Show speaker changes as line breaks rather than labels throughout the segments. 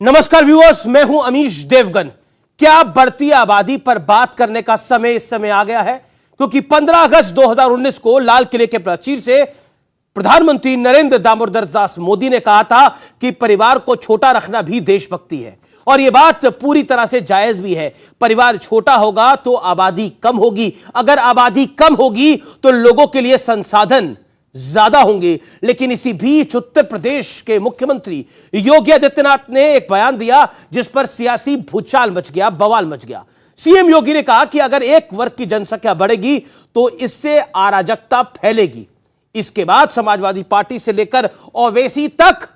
नमस्कार व्यूअर्स, मैं हूं अमीश देवगन। क्या बढ़ती आबादी पर बात करने का समय इस समय आ गया है? क्योंकि 15 अगस्त 2019 को लाल किले के प्राचीर से प्रधानमंत्री नरेंद्र दामोदर दास मोदी ने कहा था कि परिवार को छोटा रखना भी देशभक्ति है, और यह बात पूरी तरह से जायज भी है। परिवार छोटा होगा तो आबादी कम होगी, अगर आबादी कम होगी तो लोगों के लिए संसाधन ज्यादा होंगे। लेकिन इसी बीच उत्तर प्रदेश के मुख्यमंत्री योगी आदित्यनाथ ने एक बयान दिया जिस पर सियासी भूचाल मच गया, बवाल मच गया। सीएम योगी ने कहा कि अगर एक वर्ग की जनसंख्या बढ़ेगी तो इससे अराजकता फैलेगी। इसके बाद समाजवादी पार्टी से लेकर ओवैसी तक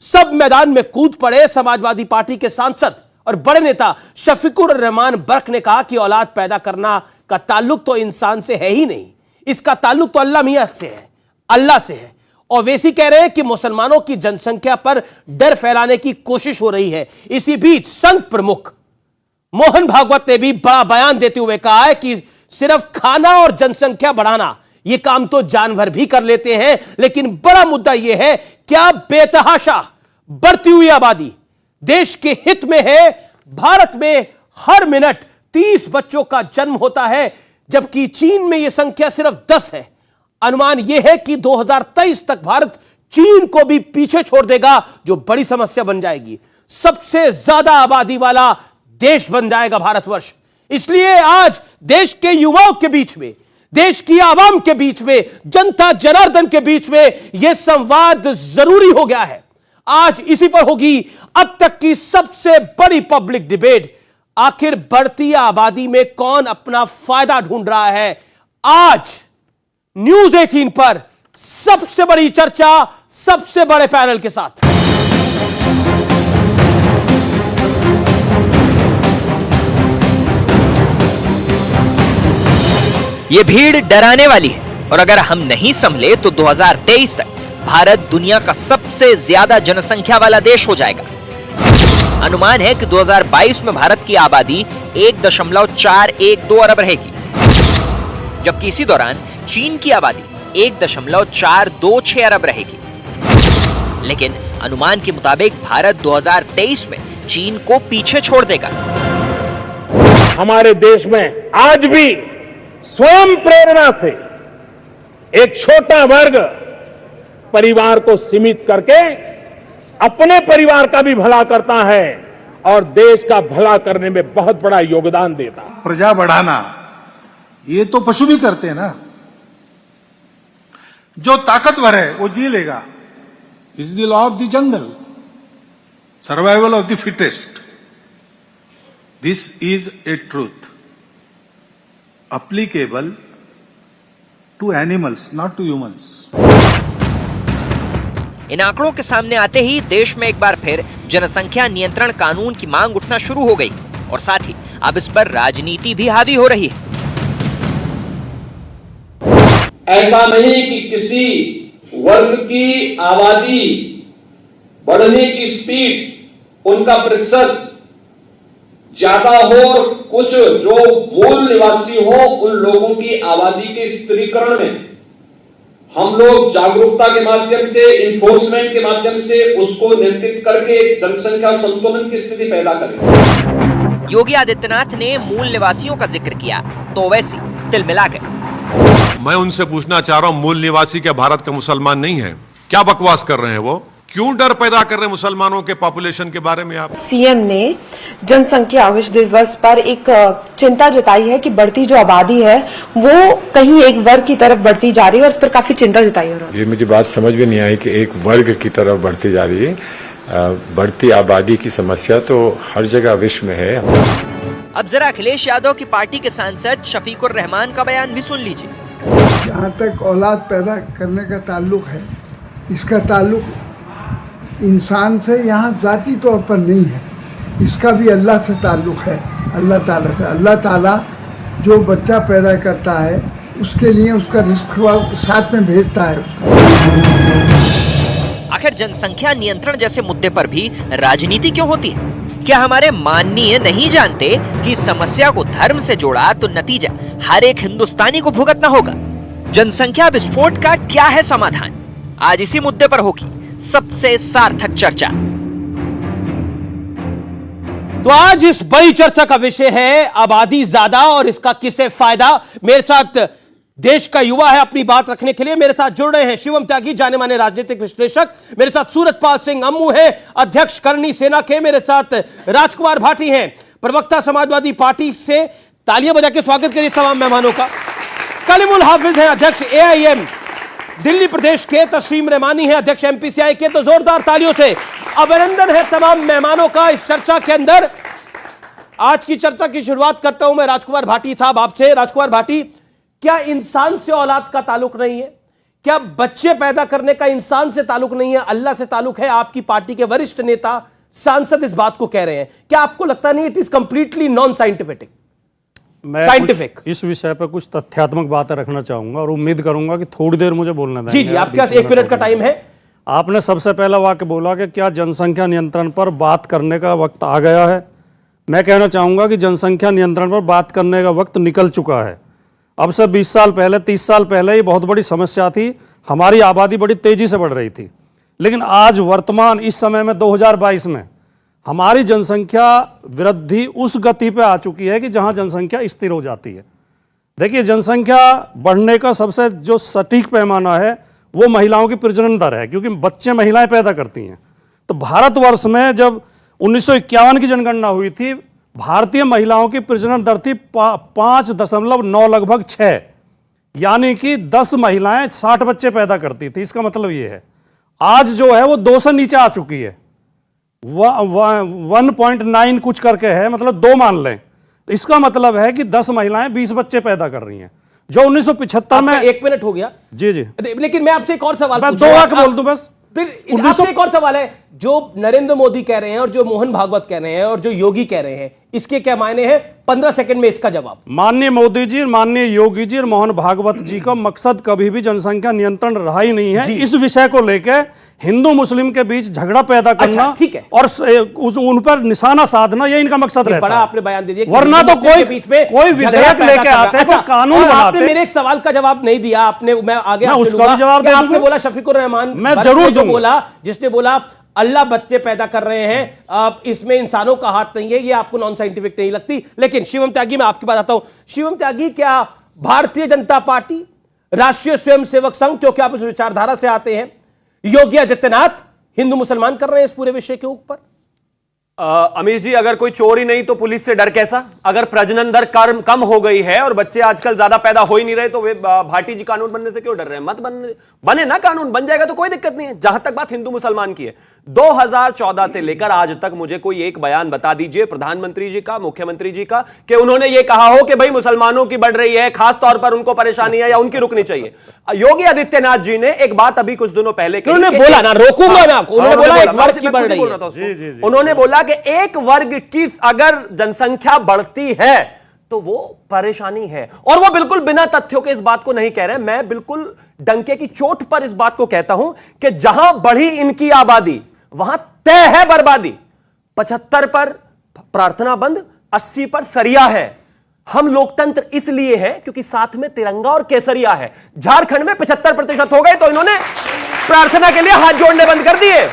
सब मैदान में कूद पड़े। समाजवादी पार्टी के सांसद और बड़े नेता शफीकुर रहमान बर्क ने कहा कि औलाद पैदा करना का ताल्लुक तो इंसान से है ही नहीं, इसका ताल्लुक तो अल्लाह मियां से है, अल्लाह से है। ओवैसी कह रहे हैं कि मुसलमानों की जनसंख्या पर डर फैलाने की कोशिश हो रही है। इसी बीच संघ प्रमुख मोहन भागवत ने भी बड़ा बयान देते हुए कहा है कि सिर्फ खाना और जनसंख्या बढ़ाना यह काम तो जानवर भी कर लेते हैं, लेकिन बड़ा मुद्दा यह है क्या बेतहाशा बढ़ती हुई आबादी देश के हित में है। भारत में हर मिनट 30 बच्चों का जन्म होता है, जबकि चीन में यह संख्या सिर्फ 10 है। अनुमान यह है कि 2023 तक भारत चीन को भी पीछे छोड़ देगा, जो बड़ी समस्या बन जाएगी। सबसे ज्यादा आबादी वाला देश बन जाएगा भारतवर्ष। इसलिए आज देश के युवाओं के बीच में, देश की आवाम के बीच में, जनता जनार्दन के बीच में यह संवाद जरूरी हो गया है। आज इसी पर होगी अब तक की सबसे बड़ी पब्लिक डिबेट। आखिर बढ़ती आबादी में कौन अपना फायदा ढूंढ रहा है? आज न्यूज 18 पर सबसे बड़ी चर्चा सबसे बड़े पैनल के साथ।
ये भीड़ डराने वाली है, और अगर हम नहीं संभले तो 2023 तक भारत दुनिया का सबसे ज्यादा जनसंख्या वाला देश हो जाएगा। अनुमान है कि 2022 में भारत की आबादी 1.412 अरब रहेगी, जबकि इसी दौरान चीन की आबादी 1.426 अरब रहेगी। लेकिन अनुमान के मुताबिक भारत 2023 में चीन को पीछे छोड़ देगा।
हमारे देश में आज भी स्वयं प्रेरणा से एक छोटा वर्ग परिवार को सीमित करके अपने परिवार का भी भला करता है और देश का भला करने में बहुत बड़ा योगदान देता है।
प्रजा बढ़ाना ये तो पशु भी करते हैं ना। जो ताकतवर है वो जी लेगा। Is the law of the jungle, survival of the fittest. This is a truth applicable to animals, not to humans.
इन आंकड़ों के सामने आते ही देश में एक बार फिर जनसंख्या नियंत्रण कानून की मांग उठना शुरू हो गई, और साथ ही अब इस पर राजनीति भी हावी हो रही है।
ऐसा नहीं कि किसी वर्ग की आबादी बढ़ने की स्पीड, उनका प्रतिशत ज्यादा हो और कुछ जो मूल निवासी हो उन लोगों की आबादी के स्थिरीकरण में हम लोग जागरूकता के माध्यम से, इन्फोर्समेंट के माध्यम से उसको नियंत्रित करके जनसंख्या संतुलन की स्थिति पैदा करें।
योगी आदित्यनाथ ने मूल निवासियों का जिक्र किया तो ओवैसी तिलमिला गए।
मैं उनसे पूछना चाह रहा हूं, मूल निवासी क्या भारत का मुसलमान नहीं है? क्या बकवास कर रहे हैं वो? क्यों डर पैदा कर रहे हैं मुसलमानों के पॉपुलेशन के बारे में? आप
सीएम ने जनसंख्या विश्व दिवस पर एक चिंता जताई है कि बढ़ती जो आबादी है वो कहीं एक वर्ग की तरफ बढ़ती जा रही है, और इस पर काफी चिंता जताई है।
ये मुझे बात समझ में नहीं आई कि एक वर्ग की तरफ बढ़ती जा रही है। बढ़ती आबादी की समस्या तो हर जगह विश्व में है।
अब जरा अखिलेश यादव की पार्टी के सांसद शफीकुर रहमान का बयान भी सुन लीजिए।
जहाँ तक औलाद पैदा करने का ताल्लुक है, इसका ताल्लुक इंसान से यहाँ जाती तौर पर नहीं है, इसका भी अल्लाह से ताल्लुक है, अल्लाह ताला से। अल्लाह ताला जो बच्चा पैदा करता है उसके लिए उसका रिस्क साथ में भेजता है उसको।
आखिर जनसंख्या नियंत्रण जैसे मुद्दे पर भी राजनीति क्यों होती है? क्या हमारे माननीय नहीं जानते कि समस्या को धर्म से जोड़ा तो नतीजा हर एक हिंदुस्तानी को भुगतना होगा? जनसंख्या विस्फोट का क्या है समाधान? आज इसी मुद्दे पर होगी सबसे सार्थक चर्चा।
तो आज इस बड़ी चर्चा का विषय है आबादी ज्यादा और इसका किसे फायदा। मेरे साथ देश का युवा है अपनी बात रखने के लिए, मेरे साथ जुड़ रहे हैं शिवम त्यागी, जाने माने राजनीतिक विश्लेषक, मेरे साथ सूरजपाल सिंह अम्मू है, अध्यक्ष करनी सेना के, मेरे साथ राजकुमार भाटी हैं, प्रवक्ता समाजवादी पार्टी से। तालियां बजा के स्वागत करिए तमाम मेहमानों का। कलीमुल हाफिज हैं, अध्यक्ष AIM दिल्ली प्रदेश के। तस्लीम रहमानी है, अध्यक्ष MPCI के। तो जोरदार तालियों से अभिनंदन है तमाम मेहमानों का इस चर्चा के अंदर। आज की चर्चा की शुरुआत करता हूं मैं राजकुमार भाटी साहब आपसे। राजकुमार भाटी, क्या इंसान से औलाद का ताल्लुक नहीं है? क्या बच्चे पैदा करने का इंसान से ताल्लुक नहीं है, अल्लाह से ताल्लुक है? आपकी पार्टी के वरिष्ठ नेता सांसद इस बात को कह रहे हैं। क्या आपको लगता नहीं it is completely non scientific?
मैं इस विषय पर कुछ तथ्यात्मक बातें रखना चाहूंगा और उम्मीद करूंगा कि थोड़ी देर मुझे बोलना देंगे।
जी, आपके पास 1 मिनट का टाइम है।
आपने सबसे पहला वाक्य बोला कि क्या जनसंख्या नियंत्रण पर बात करने का वक्त आ गया है। मैं कहना चाहूंगा कि जनसंख्या नियंत्रण पर बात करने का वक्त निकल चुका है। अब से 20 साल पहले, 30 साल पहले ये बहुत बड़ी समस्या थी, हमारी आबादी बड़ी तेजी से बढ़ रही थी। लेकिन आज वर्तमान इस समय में 2022 में हमारी जनसंख्या वृद्धि उस गति पे आ चुकी है कि जहां जनसंख्या स्थिर हो जाती है। देखिए, जनसंख्या बढ़ने का सबसे जो सटीक पैमाना है वो महिलाओं की प्रजनन दर है, क्योंकि बच्चे महिलाएं पैदा करती हैं। तो भारतवर्ष में जब 1951 की जनगणना हुई थी, भारतीय महिलाओं की प्रजनन दर थी 5.9 लगभग 6, यानी कि 10 महिलाएं 60 बच्चे पैदा करती थी। इसका मतलब ये है आज जो है वो 2 से नीचे आ चुकी है, 1.9 कुछ करके है, मतलब 2 मान लें। इसका मतलब है कि 10 महिलाएं 20 बच्चे पैदा कर रही हैं, जो 1975 में।
1 मिनट हो गया।
जी जी,
लेकिन मैं आपसे एक और सवाल,
2 वाक्य बोल दूं बस।
फिर आपसे एक और सवाल है, जो नरेंद्र मोदी कह रहे हैं और जो मोहन भागवत कह रहे हैं और जो योगी कह रहे हैं, इसके क्या मायने हैं? 15 सेकंड में इसका जवाब।
माननीय मोदी जी, माननीय योगी जी और मोहन भागवत जी का मकसद कभी भी जनसंख्या नियंत्रण रहा ही नहीं है। इस विषय को लेकर हिंदू मुस्लिम के बीच झगड़ा पैदा करना,
ठीक है,
और उन पर निशाना साधना, ये इनका मकसद रहता है।
बड़ा आपने बयान दे दिया,
वरना तो कोई विधेयक लेके आते हैं, कोई कानून बनाते हैं।
आपने मेरे एक सवाल का जवाब नहीं दिया। आपने, मैं आगे
उसका भी जवाब दे दूंगा।
आपने बोला शफीकुर रहमान,
मैं जरूर
जो बोला, जिसने बोला अल्लाह बच्चे पैदा कर रहे हैं, अब इसमें इंसानों का हाथ नहीं है, ये आपको नॉन साइंटिफिक नहीं लगती। लेकिन शिवम त्यागी, मैं आपकी बात आता हूं। शिवम त्यागी, क्या भारतीय जनता पार्टी, राष्ट्रीय स्वयंसेवक संघ, क्योंकि आप उस विचारधारा से आते हैं, योगी आदित्यनाथ हिंदू मुसलमान कर रहे हैं इस पूरे विषय के ऊपर?
अमीर जी, अगर कोई चोर ही नहीं तो पुलिस से डर कैसा? अगर प्रजनन दर कम हो गई है और बच्चे आजकल ज्यादा पैदा हो ही नहीं रहे, तो वे भाटी जी कानून बनने से क्यों डर रहे हैं? मत बने ना, कानून बन जाएगा तो कोई दिक्कत नहीं है। जहां तक बात हिंदू मुसलमान की है, 2014 से लेकर आज तक मुझे कोई एक बयान बता दीजिए प्रधानमंत्री जी का, मुख्यमंत्री जी का, कि उन्होंने ये कहा हो कि भाई मुसलमानों की बढ़ रही है, खास तौर पर उनको परेशानी है या उनकी रुकनी चाहिए। योगी आदित्यनाथ जी ने एक बात अभी कुछ दिनों पहले
बोला ना, रोकूंगा मैं आपको, उन्होंने बोला एक वर्ग की बढ़ रही है।
उन्होंने बोला कि एक वर्ग की अगर जनसंख्या बढ़ती है तो वो परेशानी है, और वो बिल्कुल बिना तथ्यों के इस बात को नहीं कह रहे। मैं बिल्कुल डंके की चोट पर इस बात को कहता हूं कि जहां बढ़ी इनकी आबादी वहां तय है बर्बादी। 75 पर प्रार्थना बंद, 80 पर सरिया है। हम लोकतंत्र इसलिए है क्योंकि साथ में तिरंगा और केसरिया है। झारखंड में 75% हो गए तो इन्होंने प्रार्थना के लिए हाथ जोड़ने बंद कर दिए।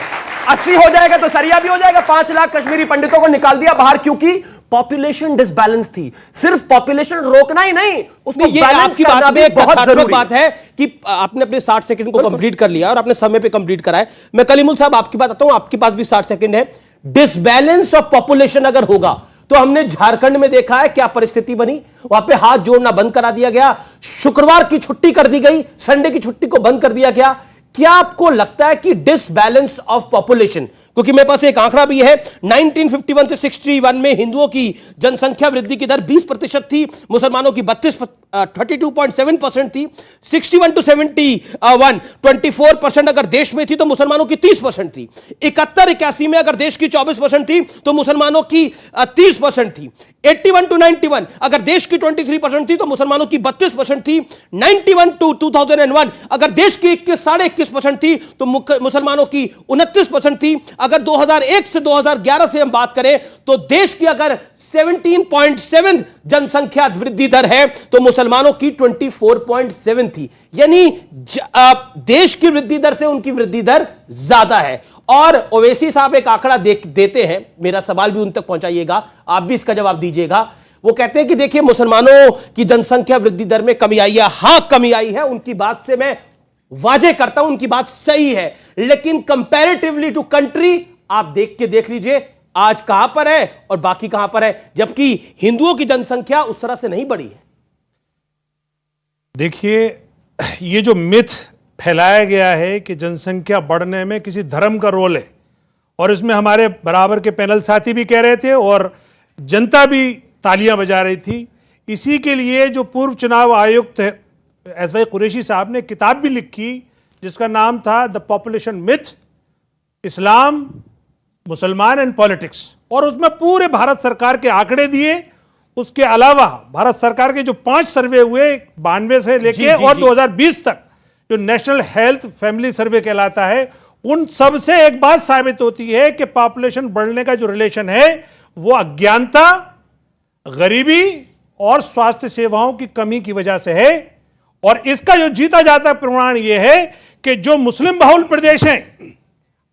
80 हो जाएगा तो सरिया भी हो जाएगा। 5 लाख कश्मीरी पंडितों को निकाल दिया बाहर, क्योंकि पॉपुलेशन डिसबैलेंस थी। सिर्फ पॉपुलेशन रोकना ही नहीं, उसको
ये
बैलेंस
आपकी
करना
बात
भी
में
बहुत जरूरी
बात है कि आपने अपने 60 सेकंड को कंप्लीट कर लिया और अपने समय पे कंप्लीट कराए। मैं कलीमुल साहब आपकी बात आता हूं, आपके पास भी 60 सेकंड है। डिसबैलेंस ऑफ पॉपुलेशन अगर होगा तो हमने झारखंड में देखा है क्या परिस्थिति बनी। वहां पे हाथ जोड़ना बंद करा दिया गया, शुक्रवार की छुट्टी कर दी गई, संडे की छुट्टी को बंद कर दिया गया। क्या आपको लगता है कि डिसबैलेंस ऑफ पॉपुलेशन, क्योंकि मेरे पास एक आंकड़ा भी है, 1951 से 61 में हिंदुओं की जनसंख्या वृद्धि की दर 20% थी, मुसलमानों की 32.7% थी। 61 to 71 24% अगर देश में थी तो मुसलमानों की 30% थी। 71-81 में अगर देश की 24% थी तो मुसलमानों की 30% थी। 81 to 91 अगर देश की 23% थी तो मुसलमानों की 32% थी। 91 to 2001 अगर देश की 21 साढ़े 21 34% थी तो मुसलमानों की 29% थी। अगर 2001 से 2011 से हम बात करें तो देश की अगर 17.7 जनसंख्या वृद्धि दर है तो मुसलमानों की 24.7 थी। यानी देश की वृद्धि दर से उनकी वृद्धि दर ज्यादा है। और ओवैसी साहब एक आंकड़ा देते हैं, मेरा सवाल भी उन तक पहुंचाइएगा, आप भी इसका जवाब दीजिएगा। वो कहते हैं कि देखिए मुसलमानों की जनसंख्या वृद्धि दर में कमी आई है। हां कमी आई है, उनकी बात से मैं वाजे करता हूं, उनकी बात सही है, लेकिन कंपैरेटिवली टू कंट्री आप देख लीजिए आज कहां पर है और बाकी कहां पर है, जबकि हिंदुओं की जनसंख्या उस तरह से नहीं बढ़ी है।
देखिए, ये जो मिथ फैलाया गया है कि जनसंख्या बढ़ने में किसी धर्म का रोल है, और इसमें हमारे बराबर के पैनल साथी भी कह रहे थे और जनता भी तालियां बजा रही थी। इसी के लिए जो पूर्व चुनाव आयुक्त एसवाई कुरैशी साहब ने किताब भी लिखी जिसका नाम था द पॉपुलेशन मिथ, इस्लाम, मुसलमान एंड पॉलिटिक्स, और उसमें पूरे भारत सरकार के आंकड़े दिए। उसके अलावा भारत सरकार के जो 5 सर्वे हुए 92 से लेके और 2020 तक जो नेशनल हेल्थ फैमिली सर्वे कहलाता है, उन सब से एक बात साबित होती है कि पॉपुलेशन बढ़ने का जो रिलेशन है वो अज्ञानता, गरीबी और स्वास्थ्य सेवाओं की कमी की वजह से है। और इसका जो जीता जाता प्रमाण यह है कि जो मुस्लिम बहुल प्रदेश हैं,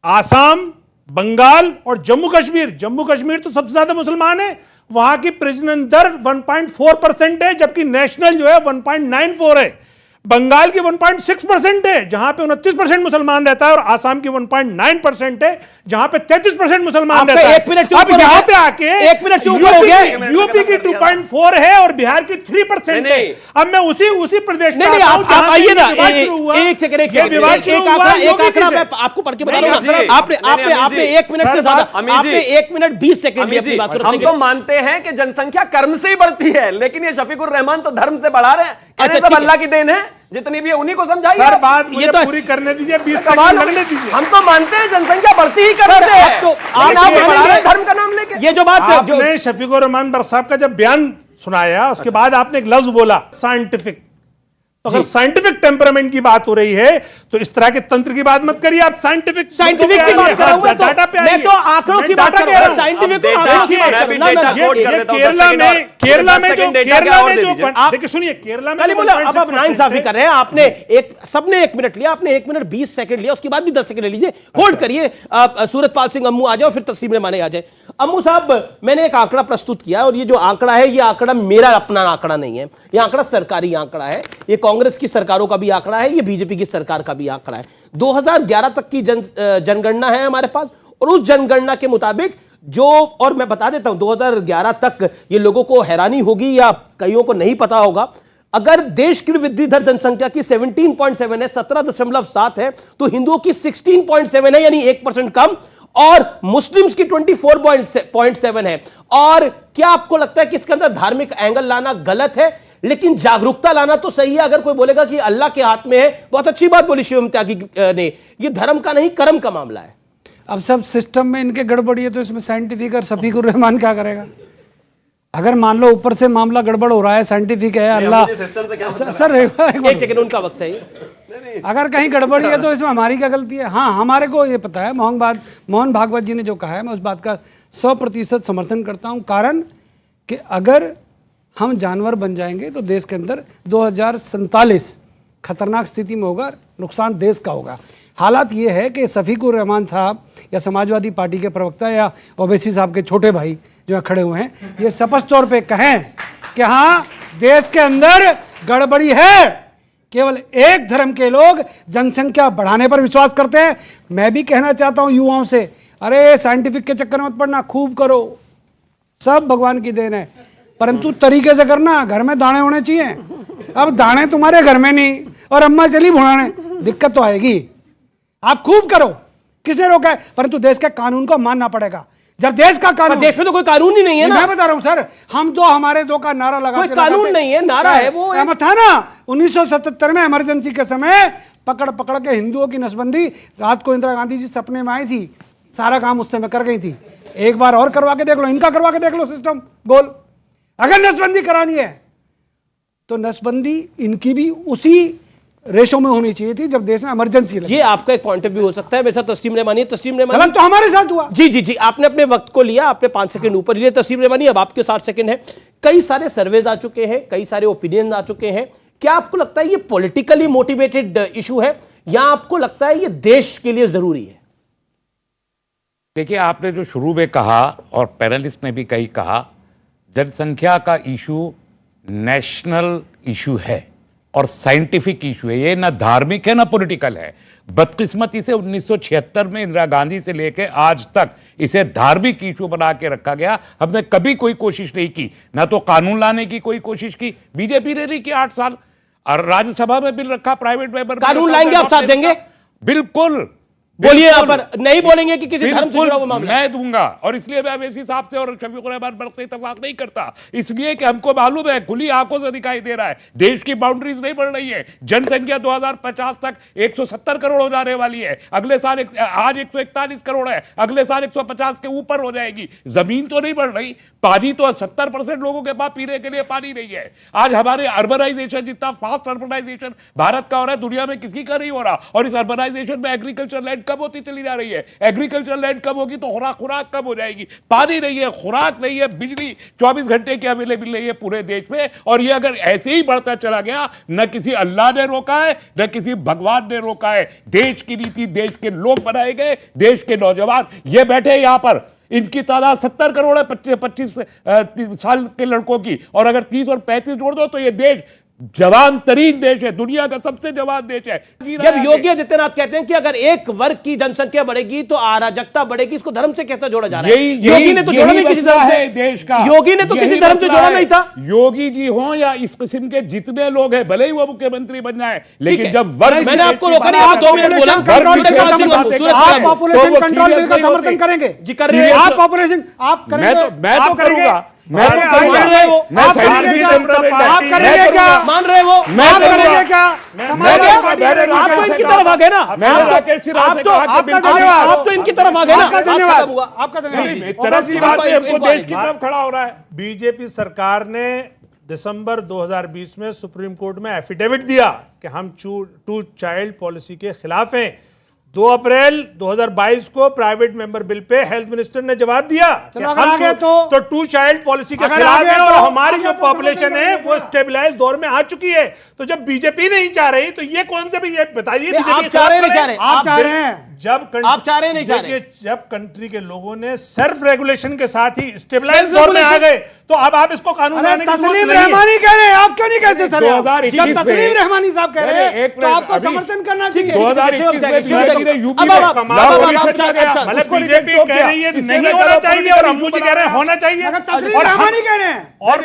आसाम, बंगाल और जम्मू कश्मीर तो सबसे ज्यादा मुसलमान है, वहां की प्रजनन दर 1.4% है, जबकि नेशनल जो है 1.94 है। बंगाल की 1.6% है जहां पे 29% मुसलमान रहता है, और आसाम की 1.9% है जहां पे 33% मुसलमान रहता है। अब यहां पे आके यूपी की 2.4 है और बिहार की 3% है। अब मैं उसी प्रदेश में
आप आइए ना, एक सेकंड एक आंकड़ा मैं आपको पढ़ के बता रहा हूं। आपने 1 मिनट से ज्यादा, आपने 1 मिनट 20 सेकंड में अपनी बात
हम तो मानते हैं कि जनसंख्या कर्म से ही बढ़ती है, लेकिन ये शफीकुर रहमान तो धर्म से बढ़ा रहे हैं। सब अल्लाह की देन है, जितनी भी है उन्हीं को समझाइए।
सर बात मुझे तो पूरी करने दीजिए, 20 सेकंड लगने दीजिए।
हम तो मानते हैं जनसंख्या बढ़ती ही कर्म से है, तो आप धर्म का नाम लेके
ये जो बात
आपने शफीकुर रहमान साहब का जब बयान सुनाया उसके बाद आपने एक लफ्ज बोला साइंटिफिक, तो अगर साइंटिफिक टेम्परामेंट की बात हो रही है तो इस तरह के तंत्र की बात मत करिए। आप साइंटिफिक
की बात कर रहा हूं, मैं तो आंकड़ों की बात कर रहा हूं, साइंटिफिक और आंकड़ों की बात कर रहा हूं।
केरला में जो देखिए सुनिए, केरला में
अब आप नाइंसाफी कर रहे हैं। आपने सबने 1 मिनट लिया, आपने 1 मिनट 20 सेकंड लिया, उसके बाद भी 10 सेकंड ले लीजिए। होल्ड करिए, सूरजपाल सिंह अम्मू आ जाओ, फिर तस्लीम रहमानी आ जाए। अम्मू साहब, मैंने एक आंकड़ा प्रस्तुत किया और ये जो आंकड़ा है, ये आंकड़ा मेरा अपना आंकड़ा नहीं है, ये आंकड़ा सरकारी आंकड़ा है। ये कांग्रेस की सरकारों का भी आंकड़ा है, ये बीजेपी की सरकार का भी आंकड़ा है। 2011 तक की जनगणना है हमारे पास, और उस जनगणना के मुताबिक जो, और मैं बता देता हूं 2011 तक ये लोगों को हैरानी होगी या कईयों को नहीं पता होगा, अगर देश की वृद्धि दर जनसंख्या की 17.7 है, 17.7 है, तो हिंदुओं की 16.7 है, यानी 1% कम, और मुस्लिम्स की 24.7 है। और क्या आपको लगता है कि इसके अंदर धार्मिक एंगल लाना गलत है? लेकिन जागरूकता लाना तो सही है। अगर कोई बोलेगा कि अल्लाह के हाथ में है, बहुत अच्छी बात बोली शिवम त्यागी ने, ये धर्म का नहीं कर्म का मामला है।
अब सब सिस्टम में इनके गड़बड़ी है, तो इसमें साइंटिफिक और शफीकुर रहमान क्या करेगा? अगर मान लो ऊपर से मामला गड़बड़ हो रहा है, साइंटिफिक है अल्लाह, सर
एक सेकंड उनका वक्त है,
अगर कहीं गड़बड़ी है तो इसमें हमारी क्या गलती है? हाँ, हमारे को ये पता है, मोहन भागवत जी ने जो कहा है, मैं उस बात का 100% समर्थन करता हूँ। कारण कि अगर हम जानवर बन जाएंगे तो देश के अंदर 2047 खतरनाक स्थिति में होगा, नुकसान देश का होगा। हालात ये है कि शफीकुर रहमान साहब या समाजवादी पार्टी के प्रवक्ता या ओवैसी साहब के छोटे भाई जो खड़े हुए हैं, ये स्पष्ट तौर पे कहें कि हाँ देश के अंदर गड़बड़ी है, केवल एक धर्म के लोग जनसंख्या बढ़ाने पर विश्वास करते हैं। मैं भी कहना चाहता हूं युवाओं से, अरे साइंटिफिक के चक्कर मत पड़ना, खूब करो, सब भगवान की देन है, परंतु तरीके से करना, घर में दाने होने चाहिए। अब दाने तुम्हारे घर में नहीं और अम्मा चली भुनाने, दिक्कत तो आएगी। आप खूब करो, किसने रोका है? परंतु देश के कानून को मानना पड़ेगा। जब देश का कानून,
देश में तो कोई कानून ही नहीं है ना।
मैं बता रहा हूं सर, हम तो हमारे दो का नारा लगा,
कोई कानून नहीं है, नारा है वो
था ना 1977 में इमरजेंसी के समय पकड़ के हिंदुओं की नसबंदी, रात को इंदिरा गांधी जी सपने में आई थी, सारा काम उस समय कर गई थी। एक बार और करवा के देख लो, इनका करवा के देख लो, सिस्टम गोल। अगर नसबंदी करानी है तो नसबंदी इनकी भी उसी रेशो में होनी चाहिए थी जब देश में इमरजेंसी लगी।
ये आपका एक पॉइंट ऑफ व्यू हो सकता है। मेरे साथ तस्लीम रहमानी। तस्लीम रहमानी,
गलत तो हमारे साथ हुआ।
जी जी जी, आपने अपने वक्त को लिया, आपने 5 सेकंड ऊपर लिए। तस्लीम रहमानी, अब आपके 60 सेकंड है। कई सारे सर्वेज आ चुके हैं, कई सारे ओपिनियन आ चुके हैं। क्या आपको लगता है ये पॉलिटिकली मोटिवेटेड इशू है या आपको लगता है ये देश के लिए जरूरी है?
देखिए, आपने जो शुरू में कहा और पैनलिस्ट ने भी कहीं कहा, जनसंख्या का इशू नेशनल इशू है और साइंटिफिक इशू है। ये ना धार्मिक है ना पॉलिटिकल है। बदकिस्मती से 1976 में इंदिरा गांधी से लेकर आज तक इसे धार्मिक इशू बना के रखा गया। हमने कभी कोई कोशिश नहीं की, ना तो कानून लाने की कोई कोशिश की, बीजेपी ने नहीं की 8 साल। और राज्यसभा में बिल रखा, प्राइवेट मेंबर
कानून लाएंगे, आप साथ देंगे?
बिल्कुल
बोलिए। यहाँ पर नहीं बोलेंगे कि किसी धर्म से जुड़ा हुआ मामला?
मैं दूंगा, और इसलिए मैं अवैसी साहब से और शफीकुर रहमान बर्क से इत्तेफाक नहीं करता, इसलिए कि हमको मालूम है, खुली आंखों से दिखाई दे रहा है, देश की बाउंड्रीज नहीं बढ़ रही है। जनसंख्या 2050 तक 170 करोड़ हो जाने वाली है। अगले साल आज 141 करोड़ है, अगले साल 150 के ऊपर हो जाएगी। जमीन तो नहीं बढ़ रही, पानी तो 70% लोगों के पास पीने के लिए पानी नहीं है। आज हमारे अर्बनाइजेशन, जितना फास्ट अर्बनाइजेशन भारत का हो रहा है, दुनिया में किसी का नहीं हो रहा। और इस अर्बनाइजेशन में एग्रीकल्चर लैंड कम होती चली जा रही है। एग्रीकल्चर लैंड कम होगी तो खुराक कम हो जाएगी। पानी नहीं है, खुराक नहीं है, बिजली 24 घंटे की अवेलेबल नहीं है पूरे देश में। और ये अगर ऐसे ही बढ़ता चला गया, न किसी अल्लाह ने रोका है, न किसी भगवान ने रोका है। देश की नीति देश के लोग बनाए गए, देश के नौजवान ये बैठे यहां पर, इनकी तादाद 70 करोड़ है 25 साल के लड़कों की। और अगर 30 और 35 जोड़ दो तो ये देश जवान तरीन देश है, दुनिया का सबसे जवान देश है।
जब योगी आदित्यनाथ कहते हैं कि अगर एक वर्ग की जनसंख्या बढ़ेगी तो अराजकता बढ़ेगी, इसको धर्म से कैसे जोड़ा जा रहा है? योगी ने तो जोड़ा नहीं किसी धर्म से,
देश का
योगी ने तो किसी धर्म से जोड़ा नहीं था।
योगी जी हो या इस किस्म के जितने लोग हैं, भले ही वो मुख्यमंत्री बन जाए, लेकिन जब वर्ग,
मैंने आपको रोका नहीं, आप 2 मिनट बोला।
आप पॉपुलेशन कंट्रोल बिल का समर्थन करेंगे
जी? कर रहे हैं
आप पॉपुलेशन, आप करेंगे?
मैं तो करूंगा।
मैं मान रहे हो?
आप करेंगे क्या?
मान रहे हो?
मैं करेंगे क्या?
आप तो इनकी तरफ आ गए ना। आप तो इनकी तरफ आ गए ना।
आपका धन्यवाद, आपका
देश की तरफ खड़ा हो रहा है।
बीजेपी सरकार ने दिसंबर 2020 में सुप्रीम कोर्ट में एफिडेविट दिया कि हम 2 चाइल्ड पॉलिसी के खिलाफ हैं। 2 अप्रैल 2022 को private member bill pay health minister ने जवाब दिया कि हम तो 2 चाइल्ड पॉलिसी के खिलाफ हैं और हमारी जो पॉपुलेशन है वो स्टेबलाइज दौर में आ चुकी है। तो जब बीजेपी नहीं चाह रही तो ये कौन से भी, ये बताइए
आप चाह रहे नहीं चाह रहे?
आप चाह रहे हैं?
आप चाह रहे नहीं चाह रहे? जब कंट्री के लोगों ने सेल्फ रेगुलेशन के साथ ही स्टेबलाइज दौर में आ गए तो अब आप इसको कानून लाने की जरूरत नहीं है।
तस्लीम रहमानी कह रहे हैं, आप क्यों नहीं कहते सर?
2021
जब तस्लीम रहमानी साहब कह रहे हैं तो आपको समर्थन करना चाहिए।
2021 में यूपी
मतलब बीजेपी कह रही है नहीं होना चाहिए और हम मुझे कह रहे हैं होना चाहिए।
तस्लीम रहमानी कह रहे हैं
और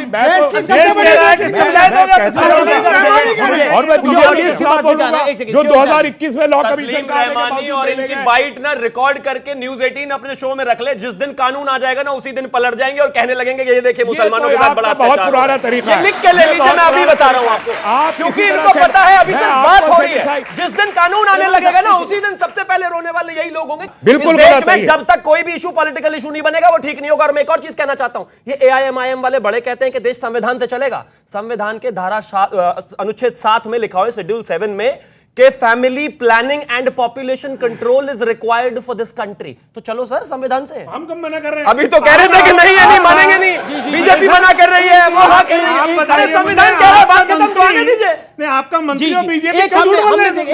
जो 2021 में लॉ कमीशन
रहमानी और इनकी बाइट ना रिकॉर्ड करके न्यूज 18 अपने शो में रख ले। जिस दिन कानून आ जाएगा ना उसी दिन पलट जाएंगे और कहने लगेंगे कि ये देखिए मुसलमानों के साथ बड़ा
बहुत पुराना तरीका है।
लिख के ले लीजिए, मैं अभी बता रहा हूं आपको, क्योंकि इनको पता है अभी सिर्फ बात हो रही है। जिस दिन कानून आने लगेगा ना उसी दिन सबसे पहले रोने वाले यही लोग होंगे।
बिल्कुल
देश में जब तक कोई भी इशू पॉलिटिकल इशू नहीं बनेगा वो ठीक नहीं होगा। और मैं एक और चीज कहना चाहता हूं, ये AIMIM वाले बड़े कहते हैं कि देश संविधान से चलेगा। संविधान के धारा अनुच्छेद 7 में लिखा हुआ है, शेड्यूल 7 में, कि family planning and population control is required for this country. तो चलो सर संविधान से।
हम कब मना कर रहे हैं?
अभी तो कह रहे थे कि नहीं है, नहीं मानेंगे नहीं, बीजेपी मना कर रही है, वो हाँ कह रही है, संविधान कह रहा है, बात खत्म तो आगे दीजिए।
नहीं, आपका मंत्री और बीजेपी
एक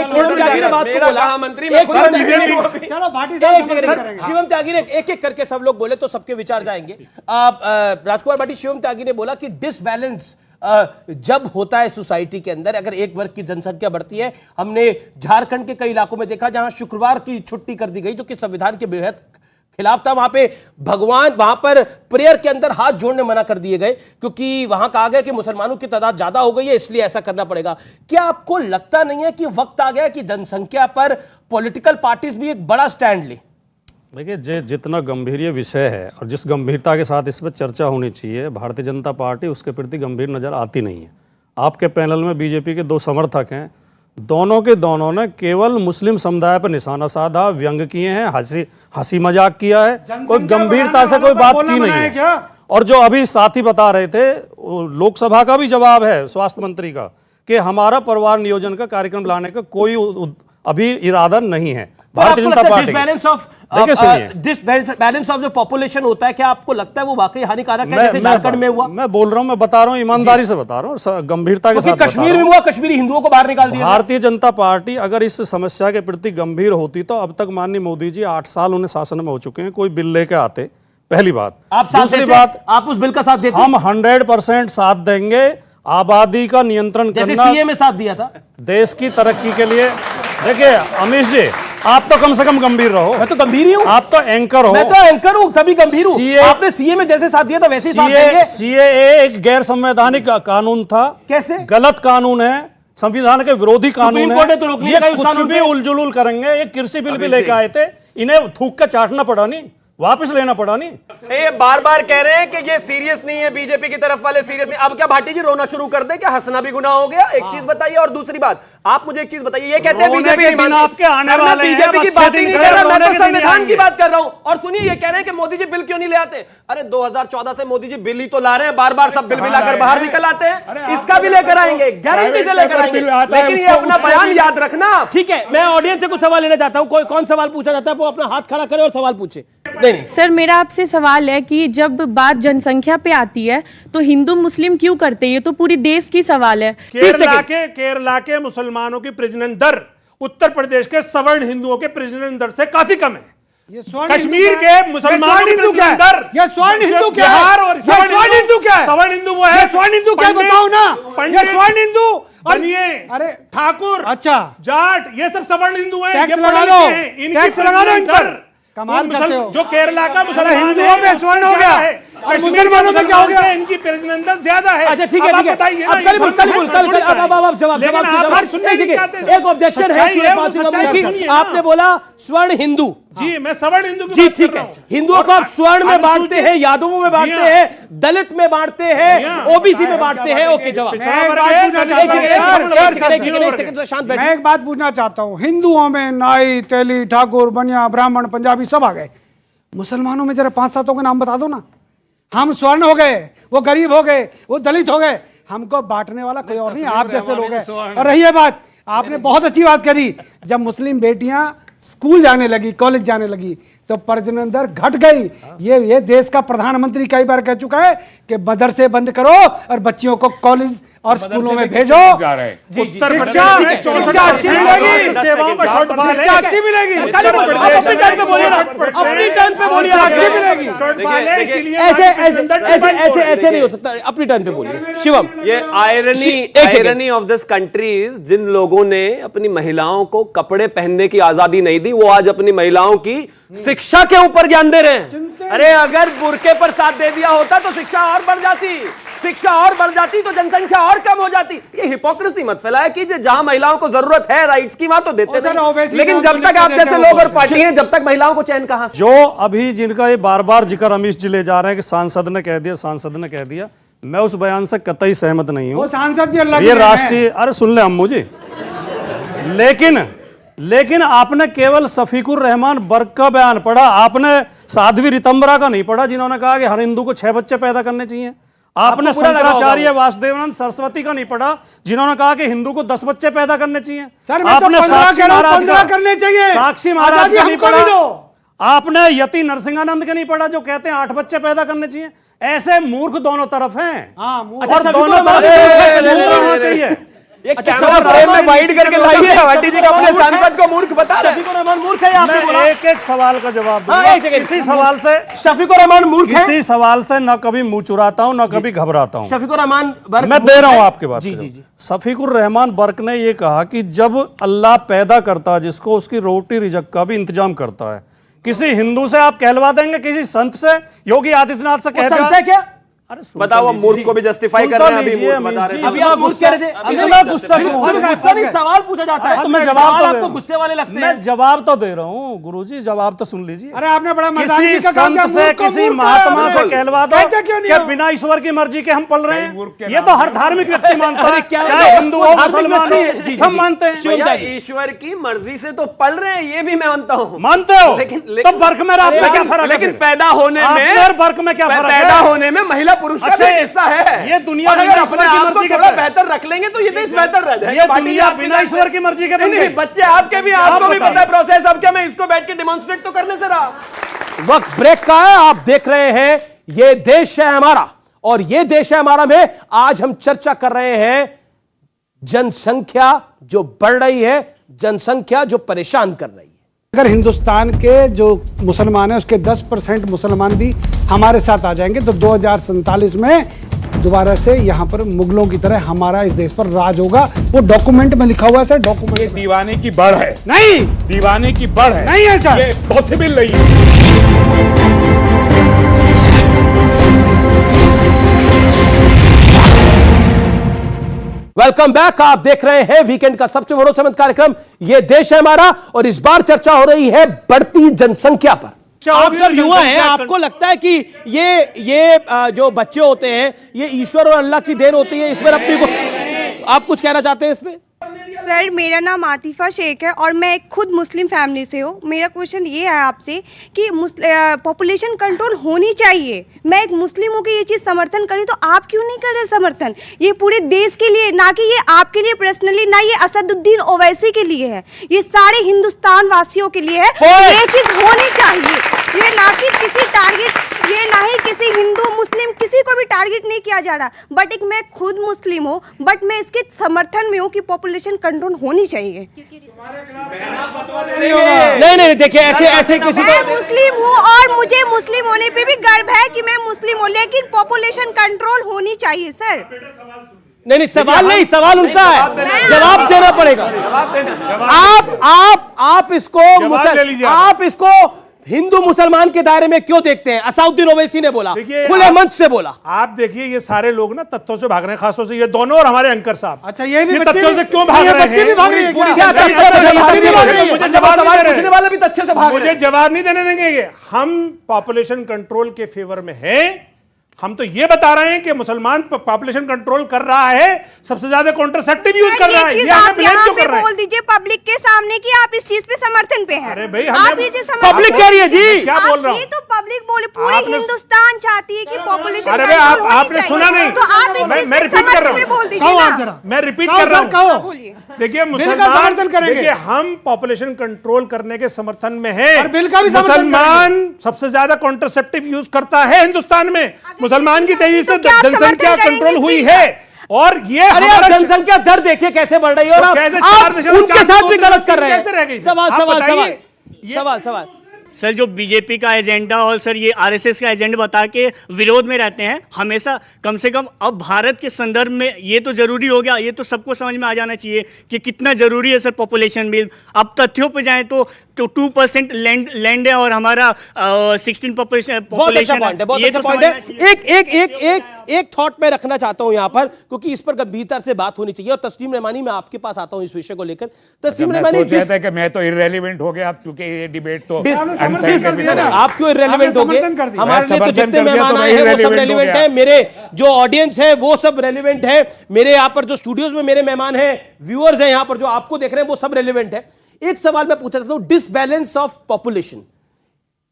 शिवम त्यागी ने बात को बोला,
मंत्री
चलो भाटी साहब
शिवम त्यागी ने एक करके सब लोग बोले तो सबके विचार जाएंगे। राजकुमार भाटी, शिवम त्यागी ने बोला कि डिसबैलेंस जब होता है सोसाइटी के अंदर, अगर एक वर्ग की जनसंख्या बढ़ती है, हमने झारखंड के कई इलाकों में देखा जहां शुक्रवार की छुट्टी कर दी गई जो कि संविधान के बेहद खिलाफ था। वहां पे भगवान, वहां पर प्रेयर के अंदर हाथ जोड़ने मना कर दिए गए क्योंकि वहां कहा गया कि मुसलमानों की तादाद ज्यादा हो गई है इसलिए ऐसा करना पड़ेगा। क्या आपको लगता नहीं है कि वक्त आ गया कि जनसंख्या पर पॉलिटिकल पार्टीज भी एक बड़ा स्टैंड ले?
देखिए, जितना गंभीर विषय है और जिस गंभीरता के साथ इस पर चर्चा होनी चाहिए, भारतीय जनता पार्टी उसके प्रति गंभीर नजर आती नहीं है। आपके पैनल में बीजेपी के 2 समर्थक हैं, दोनों के दोनों ने केवल मुस्लिम समुदाय पर निशाना साधा, व्यंग किए हैं, हंसी मजाक किया है, कोई गंभीरता से कोई बात की नहीं है। और जो अभी साथी बता रहे थे, लोकसभा का भी जवाब है स्वास्थ्य मंत्री का कि हमारा परिवार नियोजन का कार्यक्रम लाने का कोई अभी इरादा नहीं है Bharatiya Janata party.
Disbalance of जो पॉपुलेशन होता है, क्या आपको लगता है वो वाकई हानिकारक है, जैसे झारखंड में हुआ?
मैं बोल रहा हूं, मैं बता रहा हूं, ईमानदारी से बता रहा हूं, गंभीरता के साथ।
कश्मीर में हुआ, कश्मीरी हिंदुओं को बाहर निकाल दिया।
भारतीय जनता पार्टी अगर इस समस्या के प्रति गंभीर होती तो अब तक माननीय मोदी जी 8 साल उन्हें शासन में हो चुके हैं, कोई बिल लेके आते। पहली बात। दूसरी बात,
आप उस बिल का साथ देते?
हम 100% साथ देंगे। आबादी का नियंत्रण करना,
सीए में साथ दिया था
देश की तरक्की के लिए। देखिए अमीश जी, आप तो कम से कम गंभीर रहो।
मैं तो गंभीर ही हूं।
आप तो एंकर हो।
मैं तो एंकर हूं, सभी गंभीर हूं। आपने सीए में जैसे साथ दिया था वैसे ही साथ देंगे।
सीएए एक गैर संवैधानिक कानून था।
कैसे?
गलत कानून है, संविधान के विरोधी कानून है।
तो
ये कुछ भी उलझुल करेंगे। ये कृषि बिल भी लेके आए थे, इन्हें थूक कर चाटना पड़ा नहीं, वापस लेना पड़ा नहीं।
ये बार बार कह रहे हैं कि ये सीरियस नहीं है, बीजेपी की तरफ वाले सीरियस नहीं। अब क्या भाटी जी रोना शुरू कर दे? क्या हंसना भी गुनाह हो गया? एक चीज बताइए। और दूसरी बात, आप मुझे एक चीज बताइए, ये कहते हैं बीजेपी नहीं मानती।
आपके आने वाले हैं,
बीजेपी की बात ही नहीं कर रहा, मैं तो संविधान की बात कर रहा हूं। और सुनिए, ये कह रहे हैं कि मोदी जी बिल क्यों नहीं ले आते? अरे 2014 से मोदी जी बिल ही तो ला रहे हैं, बार बार सब बिल मिलाकर बाहर निकल आते हैं। इसका भी लेकर आएंगे, गारंटी से लेकर आएंगे, लेकिन ये अपना बयान याद रखना।
ठीक है, मैं ऑडियंस से कुछ सवाल लेना चाहता हूं। कोई कौन सवाल पूछना चाहता है वो अपना हाथ खड़ा करे और सवाल पूछे। नहीं
सर, मेरा आपसे सवाल है कि जब बात जनसंख्या पे आती है तो हिंदू मुस्लिम क्यों करते हैं? ये तो पूरी देश की सवाल है।
केरला के मुसलमानों की प्रजनन दर उत्तर प्रदेश के सवर्ण हिंदुओं के प्रजनन दर से काफी कम है। कश्मीर के मुसलमानों की प्रजनन दर,
ये स्वर्ण हिंदू क्या है?
बिहार और
स्वर्ण हिंदू क्या है?
सवर्ण हिंदू वो है।
स्वर्ण हिंदू क्या बताओ ना? ये स्वर्ण हिंदू और
बनिए,
अरे
ठाकुर,
अच्छा,
जाट, ये सब सवर्ण हिंदू हैं।
टैक्स लगा दो, टैक्स लगा दो इन पर। कमाल करते हो।
जो केरला का मुसलमान
हिंदुओं में स्वर्ण हो गया और मुसलमानों में क्या हो गया?
इनकी प्रजनन दर ज्यादा है।
अच्छा ठीक है, ठीक है,
बताइए
अब कल जवाब एक ऑब्जेक्शन है। आपने बोला स्वर्ण हिंदू।
जी, मैं सवर्ण हिंदू की
जी
बात
ठीक
कर
है।
रहा हूं।
हिंदुओं को आप स्वर्ण में बांटते हैं, यादवों में बांटते हैं, दलित में बांटते हैं, ओबीसी में बांटते हैं। ओके, जवाब।
मैं एक बात पूछना चाहता हूँ, हिंदुओं में नाई, तेली, ठाकुर, बनिया, ब्राह्मण, पंजाबी सब आ गए। मुसलमानों में जरा 5-7 के नाम बता दो ना। हम स्वर्ण हो गए, वो गरीब हो गए, वो दलित हो गए, हमको बांटने वाला कोई और नहीं, आप जैसे लोग हैं। और रही है बात, आपने बहुत अच्छी बात करी, जब मुस्लिम बेटियां स्कूल जाने लगी, कॉलेज जाने लगी तो प्रजनन दर घट गई। ये देश का प्रधानमंत्री कई बार कह चुका है कि मदरसे बंद करो और बच्चियों को कॉलेज और स्कूलों में भेजो।
उत्तर
शिक्षा अच्छी मिलेगी, शिक्षा अच्छी मिलेगी,
अपनी टर्न पे बोलिए ना, अपनी टर्न पे बोलिए, अच्छी मिलेगी। ऐसे नहीं हो सकता, अपनी टर्न पे बोलिए। शिवम,
ये आयरनी ऑफ दिस कंट्री, जिन लोगों ने अपनी महिलाओं को कपड़े पहनने की आजादी नहीं दी, वो आज अपनी महिलाओं की शिक्षा के ऊपर ज्ञान दे रहे हैं। अरे अगर बुर्के पर साथ दे दिया होता तो शिक्षा और बढ़ जाती, शिक्षा और बढ़ जाती तो जनसंख्या और कम हो जाती। ये हिपोक्रेसी मत फैलाया कीजिए, जहां महिलाओं को जरूरत है राइट्स की, वहां तो देते नहीं। लेकिन जब तक आप जैसे लोग और पार्टी हैं, जब तक महिलाओं को चैन कहां से?
जो अभी जिनका ये बार बार जिक्र अमीश जी ले जा रहे हैं कि सांसद ने कह दिया, सांसद ने कह दिया, मैं उस बयान से कतई सहमत नहीं हूं।
सांसद भी अल्लाह
ये राष्ट्रीय, अरे सुन ले अम्मू जी, लेकिन आपने केवल शफीकुर रहमान बर्क का बयान पढ़ा, आपने साध्वी रितंबरा का नहीं पढ़ा, जिन्होंने कहा कि हर हिंदू को 6 बच्चे पैदा करने चाहिए। आपने शंकराचार्य वासुदेवानंद सरस्वती का नहीं पढ़ा, जिन्होंने कहा कि हिंदू को 10 बच्चे पैदा करने चाहिए।
सर मैं तो 15 करने चाहिए।
साक्षी महाराज का नहीं पढ़ा। आपने यति नरसिंहानंद के नहीं पढ़ा, जो कहते हैं 8 बच्चे पैदा करने चाहिए। ऐसे मूर्ख दोनों तरफ हैं। और दोनों तरफ चाहिए।
ये कैमरा फ्रेम में वाइड करके लाइए, भाटी जी का अपने सांसद को मूर्ख बता रहे हैं।
शफीकुर रहमान मूर्ख है, आपने बोला।
एक सवाल का जवाब दूंगा। किसी सवाल से
शफीकुर रहमान मूर्ख है,
किसी सवाल से न कभी मुंह चुराता हूं, न कभी घबराता हूं।
शफीकुर रहमान बर्क
मैं दे रहा हूं आपके बात।
जी।
शफीकुर रहमान बर्क ने यह कहा कि जब अल्लाह पैदा करता है जिसको, उसकी रोटी रिजक का भी इंतजाम करता है। किसी हिंदू से आप कहलवा देंगे, किसी संत से, योगी आदित्यनाथ से कह
संत है क्या?
बताओ, अब मूर्ख को भी जस्टिफाई कर रहे हैं। अभी मूर्ख बता रहे हैं।
अभी आप मूर्ख कह रहे थे। अभी मैं गुस्सा नहीं, सवाल पूछा जाता है तो मैं जवाब आपको गुस्से वाले लगते हैं।
मैं जवाब तो दे रहा हूं गुरुजी, जवाब तो सुन लीजिए।
अरे आपने बड़ा
किसी संत से, किसी महात्मा से कहलवा दो कि बिना ईश्वर की मर्जी के हम पल रहे हैं। ये तो हर धार्मिक व्यक्ति मानता है, चाहे हिंदू हो, मुसलमान हो, सब मानते हैं।
ईश्वर की मर्जी से तो पल रहे हैं, ये भी मैं मानता हूँ।
मानते हो? तो बर्क में क्या फर्क है?
लेकिन पैदा होने में,
बर्क में क्या फर्क है?
पैदा होने में महिला महिला पुरुष का भी हिस्सा है।
ये दुनिया
और अगर
बिना
अपने
ईश्वर की
आप को
मर्जी के
थोड़ा
है।
बेहतर रख लेंगे तो ये देश बेहतर रह जाएगा।
ये
पार्टी
दुनिया
आपकी
बिना ईश्वर की मर्जी के बन
नहीं,
गई।
बच्चे आपके भी, आपको भी पता है प्रोसेस। अब क्या मैं इसको बैठ के डिमॉन्स्ट्रेट तो करने से रहा।
वक्त ब्रेक का है, आप देख रहे हैं ये देश है हमारा, और ये देश है हमारा में आज हम चर्चा कर रहे हैं जनसंख्या जो बढ़ रही है, जनसंख्या जो परेशान कर रही है।
अगर हिंदुस्तान के जो मुसलमान हैं उसके 10% मुसलमान भी हमारे साथ आ जाएंगे तो 2047 में दोबारा से यहाँ पर मुगलों की तरह हमारा इस देश पर राज होगा। वो डॉक्यूमेंट में लिखा हुआ है सर, डॉक्यूमेंट।
ये दीवाने की बढ़ है,
नहीं
दीवाने की बढ़ है,
नहीं है सर,
ये पॉसिबल नहीं है।
वेलकम बैक, आप देख रहे हैं वीकेंड का सबसे भरोसेमंद कार्यक्रम ये देश है हमारा, और इस बार चर्चा हो रही है बढ़ती जनसंख्या पर। आप सब युवा हैं, आपको लगता है कि ये जो बच्चे होते हैं ये ईश्वर और अल्लाह की देन होती है, इस पर अपनी को आप कुछ कहना चाहते हैं इसमें?
सर मेरा नाम आतिफा शेख है और मैं खुद मुस्लिम फैमिली से हूँ। मेरा क्वेश्चन ये है आपसे कि पॉपुलेशन कंट्रोल होनी चाहिए। मैं एक मुस्लिम हूँ कि ये चीज़ समर्थन करी, तो आप क्यों नहीं कर रहे समर्थन? ये पूरे देश के लिए, ना कि ये आपके लिए पर्सनली, ना ये असदुद्दीन ओवैसी के लिए है, ये सारे हिंदुस्तान वासियों के लिए है। ये चीज़ होनी चाहिए, ये ना कि किसी टारगेट, ये ना ही किसी हिंदू मुस्लिम किसी को भी टारगेट नहीं किया जा रहा। बट एक मैं खुद मुस्लिम हूँ, बट मैं इसके समर्थन में हूँ कि पॉपुलेशन कंट्रोल होनी चाहिए।
नहीं देखिए, ऐसे किसी
मैं मुस्लिम हूँ और मुझे मुस्लिम होने पे भी गर्व है कि मैं मुस्लिम हूँ, लेकिन पॉपुलेशन कंट्रोल होनी चाहिए सर।
नहीं सवाल नहीं, सवाल उनका है, जवाब देना पड़ेगा। आप इसको हिंदू मुसलमान के दायरे में क्यों देखते हैं? असाउद्दीन ओवैसी ने बोला, खुले मंच से बोला।
आप देखिए ये सारे लोग ना तथ्यों से भाग रहे हैं, खासतौर से ये दोनों और हमारे अंकर साहब।
अच्छा ये भी
तथ्यों से क्यों भाग रहे हैं?
बच्चे भी भाग रहे हैं
मुझे जवाब नहीं देने देंगे। हम पॉपुलेशन कंट्रोल के फेवर में हैं। हम तो ये बता रहे हैं कि मुसलमान पॉपुलेशन कंट्रोल कर रहा है, सबसे ज्यादा कॉन्ट्रासेप्टिव यूज कर रहा है। ये
आप यहाँ पे बोल दीजिए पब्लिक के सामने कि आप इस चीज पे समर्थन पे हैं।
अरे भाई
आप
पब्लिक कह रही है जी,
क्या बोल रहा हूँ?
ये तो पब्लिक बोले, पूरी हिंदुस्तान चाहती है कि पॉपुलेशन।
अरे भाई आपने सुना नहीं,
तो आप
मैं रिपीट कर रहा हूँ, मैं रिपीट कर रहा हूँ। देखिए मुसलमान, देखिए हम पॉपुलेशन कंट्रोल करने के समर्थन में हैं। मुसलमान सबसे ज्यादा कॉन्ट्रासेप्टिव यूज करता है हिंदुस्तान में। मुसलमान की तेजी से जनसंख्या कंट्रोल हुई है, और ये
जनसंख्या दर देखिए कैसे बढ़ रही है, और आप उनके साथ भी गलत कर रहे हैं। सवाल
सर जो बीजेपी का एजेंडा और सर ये आरएसएस का एजेंडा बता के विरोध में रहते हैं हमेशा, कम से कम अब भारत के संदर्भ में ये तो जरूरी हो गया, ये तो सबको समझ में आ जाना चाहिए कि कितना जरूरी है सर पॉपुलेशन बिल। अब तथ्यों पे जाएं तो 2% लैंड है और हमारा 16 पॉपुलेशन
है। एक थॉट में रखना चाहता हूं यहां पर, क्योंकि इस पर गंभीरता से बात होनी चाहिए। और तस्लीम रहमानी, मैं आपके पास आता हूं इस विषय को लेकर। तस्लीम रहमानी,
कि मैं तो इररेलेवेंट हो गया अब, क्योंकि ये डिबेट तो
आप क्यों इररेलेवेंट हो गए? हमारे लिए तो जितने मेहमान आए हैं वो सब रेलिवेंट है, मेरे जो ऑडियंस है वो सब रेलिवेंट है, मेरे यहाँ पर जो स्टूडियोज में मेरे मेहमान हैं, व्यूअर्स हैं यहाँ पर जो आपको देख रहे हैं वो सब रेलिवेंट है। एक सवाल मैं पूछ रहा हूं, disbalance of population.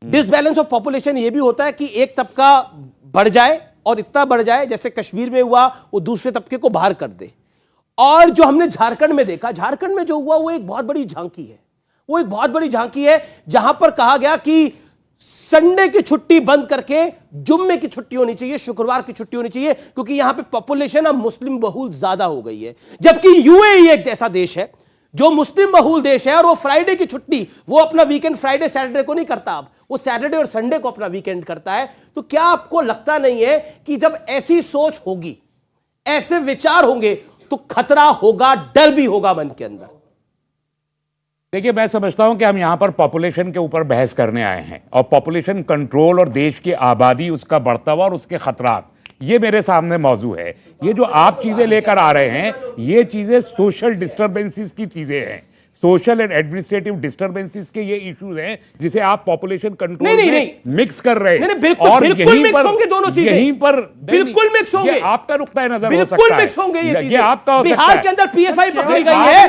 Disbalance of population ये भी होता है कि एक तबका बढ़ जाए और इतना बढ़ जाए, जैसे कश्मीर में हुआ, वो दूसरे तबके को बाहर कर दे। और जो हमने झारखंड में देखा, झारखंड में जो हुआ वो एक बहुत बड़ी झांकी है। वो एक बहुत बड़ी झांकी है जहां पर कहा गया कि संडे की छुट्टी बंद करके जुम्मे की छुट्टी होनी चाहिए, शुक्रवार की छुट्टी होनी चाहिए, क्योंकि यहां पे पॉपुलेशन अब मुस्लिम बहुल ज्यादा हो गई है। जबकि यूएई एक ऐसा देश है जो मुस्लिम बहुल देश है, और वो फ्राइडे की छुट्टी, वो अपना वीकेंड फ्राइडे सैटरडे को नहीं करता, अब वो सैटरडे और संडे को अपना वीकेंड करता है। तो क्या आपको लगता नहीं है कि जब ऐसी सोच होगी, ऐसे विचार होंगे, तो खतरा होगा, डर भी होगा मन के अंदर?
देखिए मैं समझता हूं कि हम यहां पर पॉपुलेशन के ऊपर बहस करने आए हैं, और पॉपुलेशन कंट्रोल और देश की आबादी, उसका बढ़ता हुआ और उसके खतरात, ये मेरे सामने मौजू है। ये जो आप चीजें लेकर आ रहे हैं, ये चीजें सोशल डिस्टर्बेंसेस की चीजें हैं। सोशल एंड एडमिनिस्ट्रेटिव डिस्टर्बेंसेस के ये इश्यूज हैं जिसे आप पॉपुलेशन कंट्रोल
नहीं,
मिक्स कर रहे हैं।
बिल्कुल मिक्स होंगे दोनों चीजें,
यहीं पर
बिल्कुल मिक्स होंगे।
आपका नुक्ता नजर हो सकता है,
बिल्कुल मिक्स होंगे ये चीजें।
आपका
बिहार के अंदर पीएफआई पकड़ी गई है,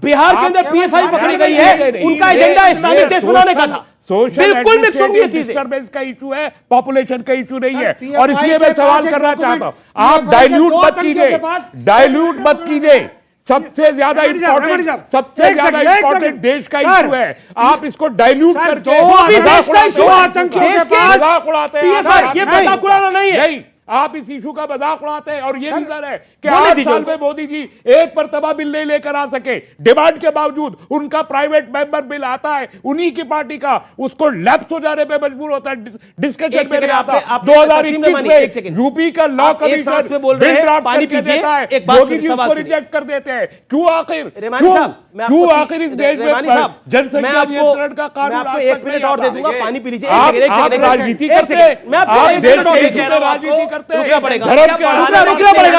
बिहार के अंदर पीएफआई पकड़ी गई है, उनका एजेंडा इस्लामिक देश बनाने का था। बिल्कुल मिक्स होंगी ये चीजें।
डिस्टर्बेंस का इशू है, पॉपुलेशन का इशू नहीं है। और इसलिए मैं सवाल करना चाहता हूं, आप डाइल्यूट मत कीजिए, डाइल्यूट मत कीजिए। सबसे ज्यादा इंपॉर्टेंट देश का इशू है, आप इसको डाइल्यूट करके
देश का इशू
मजाक उड़ाते हैं।
ये मजाक उड़ाना नहीं है,
आप इस इशू का मजाक उड़ाते हैं। और ये रीजन है कि 8 साल में मोदी जी एक मर्तबा बिल नहीं लेकर आ सके, डिमांड के बावजूद। उनका प्राइवेट मेंबर बिल आता है उन्हीं की पार्टी का, उसको लैप्स हो जाने पे मजबूर होता है, डिस्कशन में नहीं आता। 2021 में यूपी का लॉ कमीशन बिल ड्राफ्ट करके देता है, मोदी जी उसको रिजेक्ट कर देते हैं। क्यों आखिर इस देश में जनसंख्या नियंत्रण का कानून?
एक मिनट और दे दूंगा, पानी पी लीजिए।
आप राजनीति करते हैं, आप देश के हित में राजनीति करते हैं।
रुकना पड़ेगा,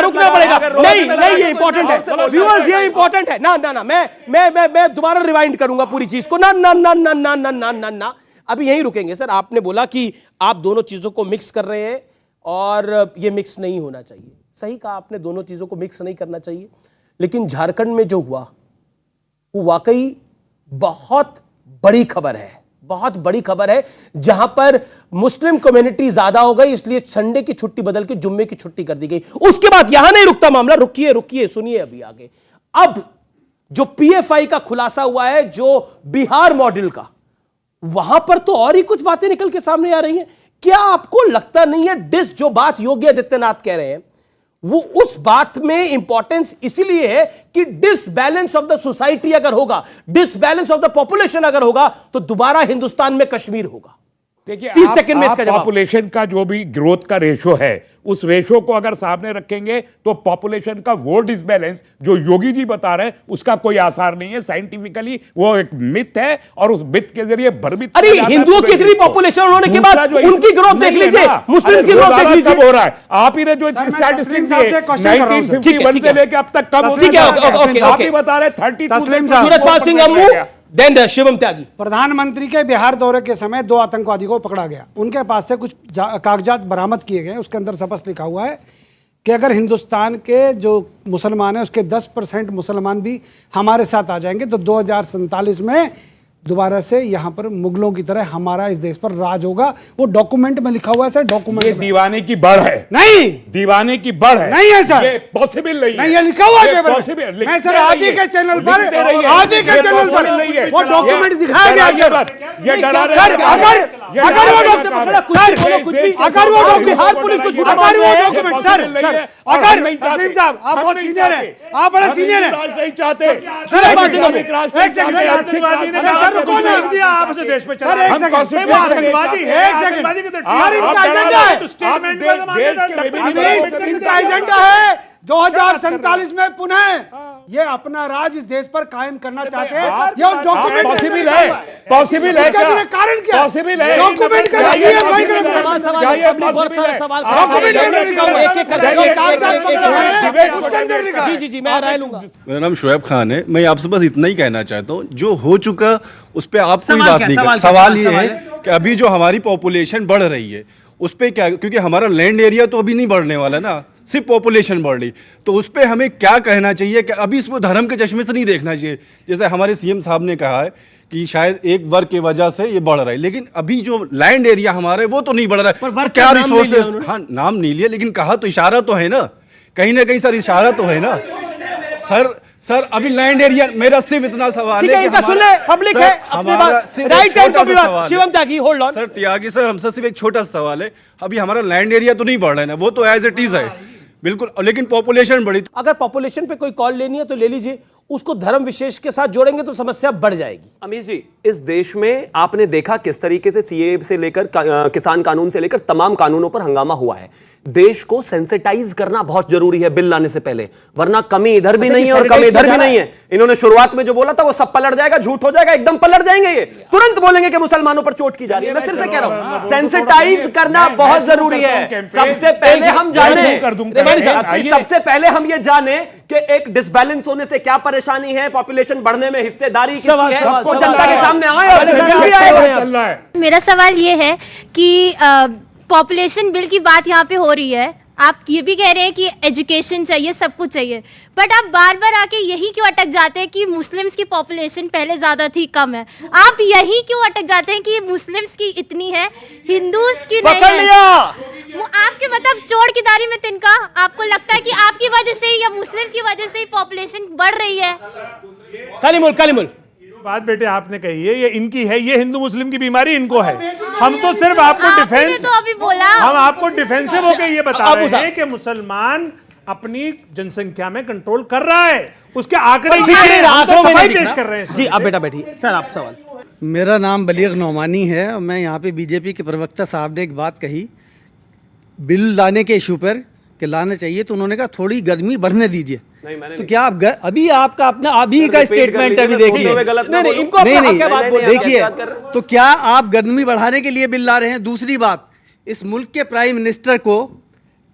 रुकना
पड़ेगा। नहीं, ये इंपॉर्टेंट है व्यूअर्स, ये इंपॉर्टेंट है ना। मैं दोबारा रिवाइंड करूंगा पूरी चीज को। ना अभी यहीं रुकेंगे सर। आपने बोला कि आप दोनों चीजों को मिक्स कर रहे हैं और ये मिक्स नहीं होना चाहिए। सही कहा आपने, दोनों चीजों को मिक्स नहीं करना चाहिए। लेकिन झारखंड में जो हुआ वो वाकई बहुत बड़ी खबर है, बहुत बड़ी खबर है, जहां पर मुस्लिम कम्युनिटी ज्यादा हो गई, इसलिए संडे की छुट्टी बदल के जुम्मे की छुट्टी कर दी गई। उसके बाद यहां नहीं रुकता मामला, रुकिए सुनिए अभी आगे। अब जो पीएफआई का खुलासा हुआ है, जो बिहार मॉडल का, वहां पर तो और ही कुछ बातें निकल के सामने आ रही हैं। क्या आपको लगता नहीं है जो बात योगी आदित्यनाथ कह रहे हैं वो उस बात में इंपॉर्टेंस इसीलिए है कि डिसबैलेंस ऑफ द सोसाइटी अगर होगा, डिसबैलेंस ऑफ द पॉपुलेशन अगर होगा, तो दोबारा हिंदुस्तान में कश्मीर होगा।
देखिए
30 सेकंड में इसका जवाब।
पॉपुलेशन का जो भी ग्रोथ का रेशो है, उस रेशो को अगर सामने रखेंगे तो पॉपुलेशन का वो डिसबैलेंस जो योगी जी बता रहे हैं उसका कोई आसार नहीं है। साइंटिफिकली वो एक मिथ है और उस मिथ के जरिए भ्रमित।
अरे हिंदुओं की इतनी पॉपुलेशन होने के बाद उनकी ग्रोथ देख लीजिए, मुस्लिम की ग्रोथ देख लीजिए।
हो रहा है, आप ही ने जो स्टैटिस्टिक्स दिए 1951 से लेकर अब तक कब, आप ही बता रहे 32।
सूरजपाल सिंह अम्मू, देन शिवम त्यागी।
प्रधानमंत्री के बिहार दौरे के समय 2 आतंकवादियों को पकड़ा गया, उनके पास से कुछ कागजात बरामद किए गए। उसके अंदर स्पष्ट लिखा हुआ है कि अगर हिंदुस्तान के जो मुसलमान हैं उसके 10% मुसलमान भी हमारे साथ आ जाएंगे तो 2047 में दोबारा से यहाँ पर मुगलों की तरह हमारा इस देश पर राज होगा। वो डॉक्यूमेंट में लिखा हुआ है सर, डॉक्यूमेंट।
ये दीवाने की बढ़ है,
नहीं
दीवाने की बढ़ है,
नहीं है सर,
ये पॉसिबल नहीं है।
ये लिखा हुआ है पेपर
पॉसिबल।
मैं सर आगे के चैनल पर वो डॉक्यूमेंट दिखाया गया सर।
ये डरा रहे
सर, अगर वो बिहार पुलिस को झूठा मान रहे हैं डॉक्यूमेंट सर, अगर तस्लीम साहब आप बहुत सीनियर हैं, आप बड़े सीनियर हैं,
नहीं चाहते
सर एक सेकंड रुको ना, आप उसे देश में चला, हम आतंकवादी है, एक सेकंड सर इनका एजेंडा है, इनका एजेंडा है 2047 में पुनः ये अपना राज इस देश पर कायम करना चाहते हैं। ये डॉक्यूमेंट
पॉसिबल है, पॉसिबल है,
कारण क्या
पॉसिबल है,
डॉक्यूमेंट का
क्या ये पॉसिबल है?
जी मैं राय लूंगा।
मेरा नाम शुएब खान है। मैं आपसे बस इतना ही कहना चाहता हूँ, जो हो चुका उस पर आप कोई बात नहीं कर। सवाल ये है कि अभी जो हमारी पॉपुलेशन बढ़ रही है उस पर क्या, क्योंकि हमारा लैंड एरिया तो अभी नहीं बढ़ने वाला ना, सिर्फ पॉपुलेशन बढ़ रही, तो उस पर हमें क्या कहना चाहिए कि अभी इसको धर्म के चश्मे से नहीं देखना चाहिए। जैसे हमारे सीएम साहब ने कहा है कि शायद एक वर्ग की वजह से ये बढ़ रहा है, लेकिन अभी जो लैंड एरिया हमारा है वो तो नहीं बढ़ रहा है। क्या रिसोर्सेज, हाँ नाम नहीं लिया, लेकिन कहा तो इशारा तो है ना कहीं सर, इशारा तो है ना सर अभी लैंड एरिया। मेरा सिर्फ इतना सवाल है कि
सुन ले, पब्लिक है अपनी बात, राइट टाइम का विवाद। Shivam Tyagi hold on.
Sir Tyagi sir, हमसे सिर्फ एक छोटा सा सवाल है, अभी हमारा लैंड एरिया तो नहीं बढ़ रहा है ना, वो तो एज इट इज है बिल्कुल, लेकिन पॉपुलेशन बढ़ी।
अगर पॉपुलेशन पे कोई कॉल लेनी है तो ले लीजिए, उसको धर्म विशेष के साथ जोड़ेंगे तो समस्या बढ़ जाएगी।
अमीश जी, इस देश में आपने देखा किस तरीके से सीए से लेकर किसान कानून से लेकर तमाम कानूनों पर हंगामा हुआ है। देश को सेंसिटाइज करना बहुत जरूरी है बिल लाने से पहले, वरना कमी इधर भी नहीं है और कमी इधर भी नहीं है। इन्होंने शुरुआत में जो बोला था वो सब पलट जाएगा, झूठ हो जाएगा, एकदम पलट जाएंगे। ये तुरंत बोलेंगे कि मुसलमानों पर चोट की जा रही है। मैं सिर्फ कह रहा हूं सेंसिटाइज करना बहुत जरूरी है। सबसे पहले हम जाने कि एक डिसबैलेंस होने से क्या परेशानी है, पॉपुलेशन बढ़ने में हिस्सेदारी किसकी
सवाल-
है,
सवाल-
वो
सवाल-
जनता के सामने आए और
सवाल-
बिल भी आएगा।
चल रहा है।
मेरा सवाल ये है कि पॉपुलेशन बिल की बात यहाँ पे हो रही है, आप ये भी कह रहे हैं कि एजुकेशन चाहिए, सब कुछ चाहिए, बट आप बार बार आके यही क्यों अटक जाते हैं कि मुस्लिम्स की पॉपुलेशन पहले ज्यादा थी, कम है? आप यही क्यों अटक जाते हैं कि मुस्लिम्स की इतनी है, हिंदूज की नहीं है? वो आपके मतलब चोर की दाढ़ी में तिनका, आपको लगता है कि आपकी वजह से या मुस्लिम्स की वजह से ही पॉपुलेशन बढ़ रही है?
कलीमुल
बात बेटे आपने कही है, ये इनकी है, ये हिंदू मुस्लिम की बीमारी इनको है। हम तो सिर्फ आपको
आपने
डिफेंस,
तो अभी बोला,
हम आपको डिफेंसिव होके ये बता
अब
रहे हैं कि मुसलमान अपनी जनसंख्या में कंट्रोल कर रहा है, उसके आंकड़े
दिख रहे हैं, आंकड़ों में नहीं दिख
पेश
रहा।
कर रहे हैं।
जी आप बेटा बैठिए। सर आप सवाल।
मेरा नाम बलीग नौमानी है और मैं यहाँ पे बीजेपी के प्रवक्ता साहब ने एक बात कही बिल लाने के इशू पर कि लाना चाहिए, तो उन्होंने कहा थोड़ी गर्मी बढ़ने दीजिए। तो क्या आप अभी आपका अपना अभी का स्टेटमेंट है, अभी देखिए, नहीं देखिए, तो क्या आप गर्मी बढ़ाने के लिए बिल ला रहे हैं? दूसरी बात, इस मुल्क के प्राइम मिनिस्टर को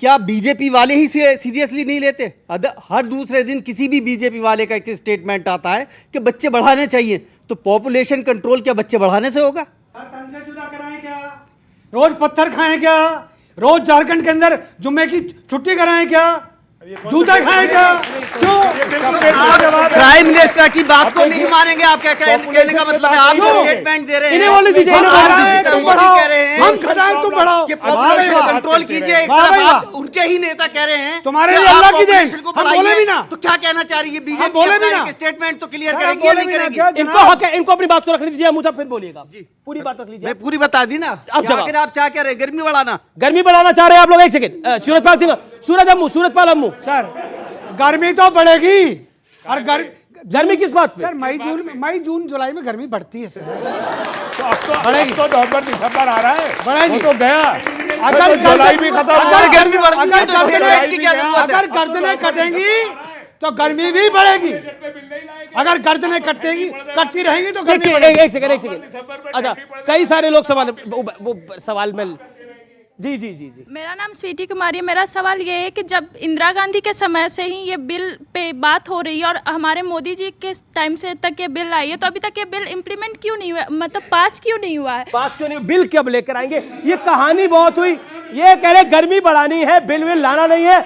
क्या बीजेपी वाले ही से सीरियसली नहीं लेते? हर दूसरे दिन किसी भी बीजेपी वाले का एक स्टेटमेंट आता है कि बच्चे बढ़ाने चाहिए, तो पॉपुलेशन कंट्रोल क्या बच्चे बढ़ाने से होगा?
रोज पत्थर खाएं क्या? रोज झारखंड के अंदर जुम्मे की छुट्टी कराएं क्या? जूता खाएं क्या? क्यों?
प्राइम मिनिस्टर की बात को नहीं मानेंगे? आप क्या कहने का मतलब है? आप स्टेटमेंट दे रहे हैं,
इन्हें बोले दीजिए, इन्हें बढ़ाएं, तुम बढ़ाओ,
कह रहे हैं
हम घटाएं, तुम बढ़ाओ,
कि पॉपुलेशन कंट्रोल कीजिए। उनके ही नेता कह रहे हैं
तुम्हारे
कि
लिए
आप
अल्लाह की देन,
population को
हम बोले भी ना।
तो क्या कहना चाह रही है बीजेपी?
बोले भी ना।
स्टेटमेंट तो क्लियर करेंगे या नहीं करेंगे?
इनको हक है, इनको अपनी बात को रखने दीजिए, मुझे फिर बोलिएगा। जी पूरी बात रख लीजिए।
मैं पूरी बता दी ना।
अब जवाब।
आखिर आप क्या कह रहे हैं? गर्मी बढ़ाना?
गर्मी बढ़ाना चाह रहे हैं आप लोग? एक सेकंड, सूरजपाल सिंह, सूरजपाल अम्मू
सर गर्मी तो बढ़ेगी, और
गर्मी किस बात पे?
सर मई जून जुलाई में गर्मी बढ़ती है सर।
तो अब तो नवंबर दिसंबर आ रहा है,
बढ़ेगी
तो गया,
अगर
जुलाई भी खत्म,
अगर गर्मी बढ़ती है तो
अगर गर्दनें कटेंगी तो गर्मी भी बढ़ेगी, अगर गर्दनें कटती रहेंगी तो गर्मी बढ़ेगी।
एक सेकंड। अच्छा, कई सारे लोग सवाल में जी जी जी जी
मेरा नाम स्वीटी कुमारी है। मेरा सवाल ये है कि जब इंदिरा गांधी के समय से ही ये बिल पे बात हो रही है और हमारे मोदी जी के टाइम से तक ये बिल आई है, तो अभी तक ये बिल इम्प्लीमेंट क्यों नहीं हुआ, मतलब पास क्यों नहीं हुआ है?
पास क्यों नहीं? बिल कब लेकर आएंगे? ये कहानी बहुत हुई, ये कह रहे गर्मी बढ़ानी है, बिल लाना नहीं है।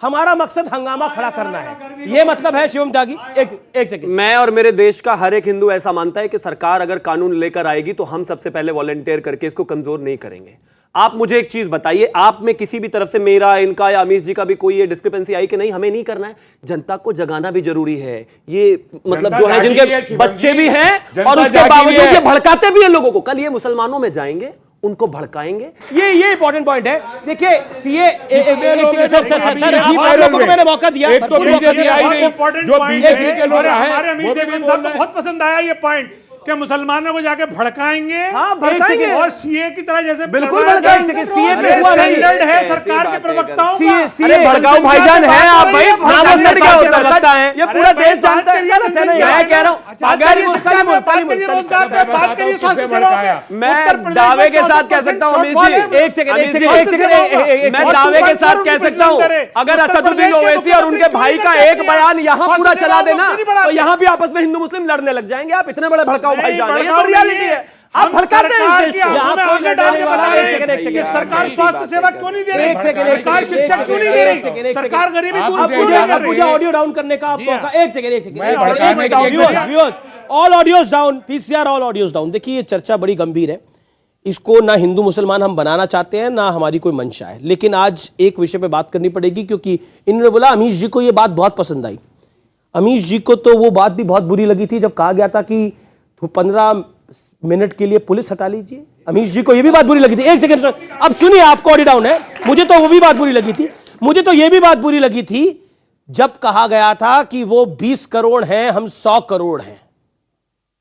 हमारा मकसद हंगामा खड़ा करना है, ये मतलब है। शिवम त्यागी एक सेकंड।
मैं और मेरे देश का हर एक हिंदू ऐसा मानता है कि सरकार अगर कानून लेकर आएगी तो हम सबसे पहले वॉलंटियर करके इसको कमजोर नहीं करेंगे। आप मुझे एक चीज बताइए, आप में किसी भी तरफ से मेरा, इनका या अमीश जी का भी कोई ये डिस्क्रिपेंसी आई कि नहीं हमें नहीं करना है? जनता को जगाना भी जरूरी है। ये मतलब जो है जिनके बच्चे भी हैं और उसके बावजूद ये भड़काते भी हैं लोगों को। कल ये मुसलमानों में जाएंगे, उनको भड़काएंगे।
ये इंपॉर्टेंट पॉइंट है। देखिए सीए आप लोगों को मैंने मौका दिया,
हमारे अमीर देवगन साहब को बहुत पसंद आया ये पॉइंट कि मुसलमानों को जाके भड़काएंगे,
भड़काएंगे
और सीए की तरह जैसे
बिल्कुल भड़काएंगे। सीए पे हुआ नहीं
है सरकार के प्रवक्ताओं का।
सीए
भड़काऊ भाईजान है आप भाई, क्या होता सकता है? ये पूरा देश जानता है। मैं कह रहा हूं मैं दावे के साथ कह सकता हूं अमीश जी, एक सेकंड, मैं दावे के साथ कह सकता हूं अगर असदुद्दीन ओवैसी और उनके भाई का एक बयान यहां पूरा चला देना तो यहां भी आपस में हिंदू मुस्लिम लड़ने लग जाएंगे। आप इतने बड़े भड़काऊ भाई जान, ये तो रियलिटी है। आप भड़काते हैं इस देश को।
सरकार स्वास्थ्य सेवा क्यों नहीं दे रही? सरकार शिक्षा क्यों नहीं दे रही? सरकार गरीबी दूर क्यों नहीं कर रही?
मुझे ऑडियो डाउन करने का आपको एक second, all audios down, PCR all audios down. देखिए ये चर्चा बड़ी गंभीर है, इसको ना हिंदू मुसलमान हम बनाना चाहते हैं ना हमारी कोई मंशा है, लेकिन आज एक विषय पे बात करनी पड़ेगी क्योंकि इन्होंने बोला अमीश जी को ये बात बहुत पसंद आई। अमीश जी को तो वो बात भी बहुत बुरी लगी थी जब कहा गया था कि 15 मिनट के लिए पुलिस हटा लीजिए। अमीश जी को ये भी बात बुरी लगी थी। एक सेकंड सर, अब सुनिए, आपको ऑडियो डाउन है। मुझे तो वो भी बात बुरी लगी थी, मुझे तो ये भी बात बुरी लगी थी जब कहा गया था कि वो 20 करोड़ हैं, हम 100 करोड़ हैं।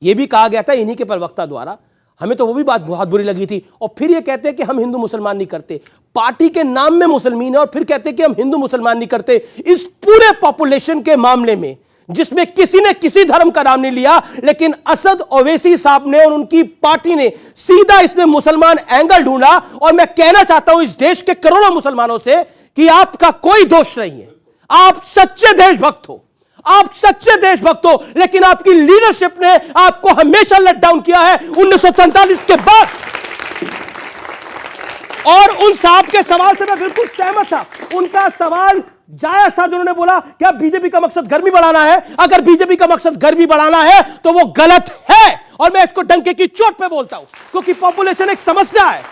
ये भी कहा गया था इन्हीं के प्रवक्ता द्वारा, हमें तो वो भी बात बहुत बुरी लगी थी। और फिर ये कहते हैं कि हम हिंदू मुसलमान नहीं करते, पार्टी के नाम में मुसलमान है, और फिर कहते हैं कि हम हिंदू मुसलमान नहीं करते। इस पूरे पॉपुलेशन के मामले में जिसमें किसी ने किसी धर्म का नाम नहीं लिया, लेकिन असद ओवैसी साहब ने और उनकी पार्टी ने सीधा इसमें मुसलमान एंगल ढूंढा। और मैं कहना चाहता हूं इस देश के करोड़ों मुसलमानों से कि आपका कोई दोष नहीं है, आप सच्चे देशभक्त हो, आप सच्चे देशभक्त हो, लेकिन आपकी लीडरशिप ने आपको हमेशा लेट डाउन किया है 1947 के बाद। और उन साहब के सवाल से मैं बिल्कुल सहमत था। उनका सवाल जायज था जो उन्होंने बोला कि अब बीजेपी का मकसद गर्मी बढ़ाना है। अगर बीजेपी का मकसद गर्मी बढ़ाना है तो वो गलत है, और मैं इसको डंके की चोट पे बोलता हूं, क्योंकि पॉपुलेशन एक समस्या है।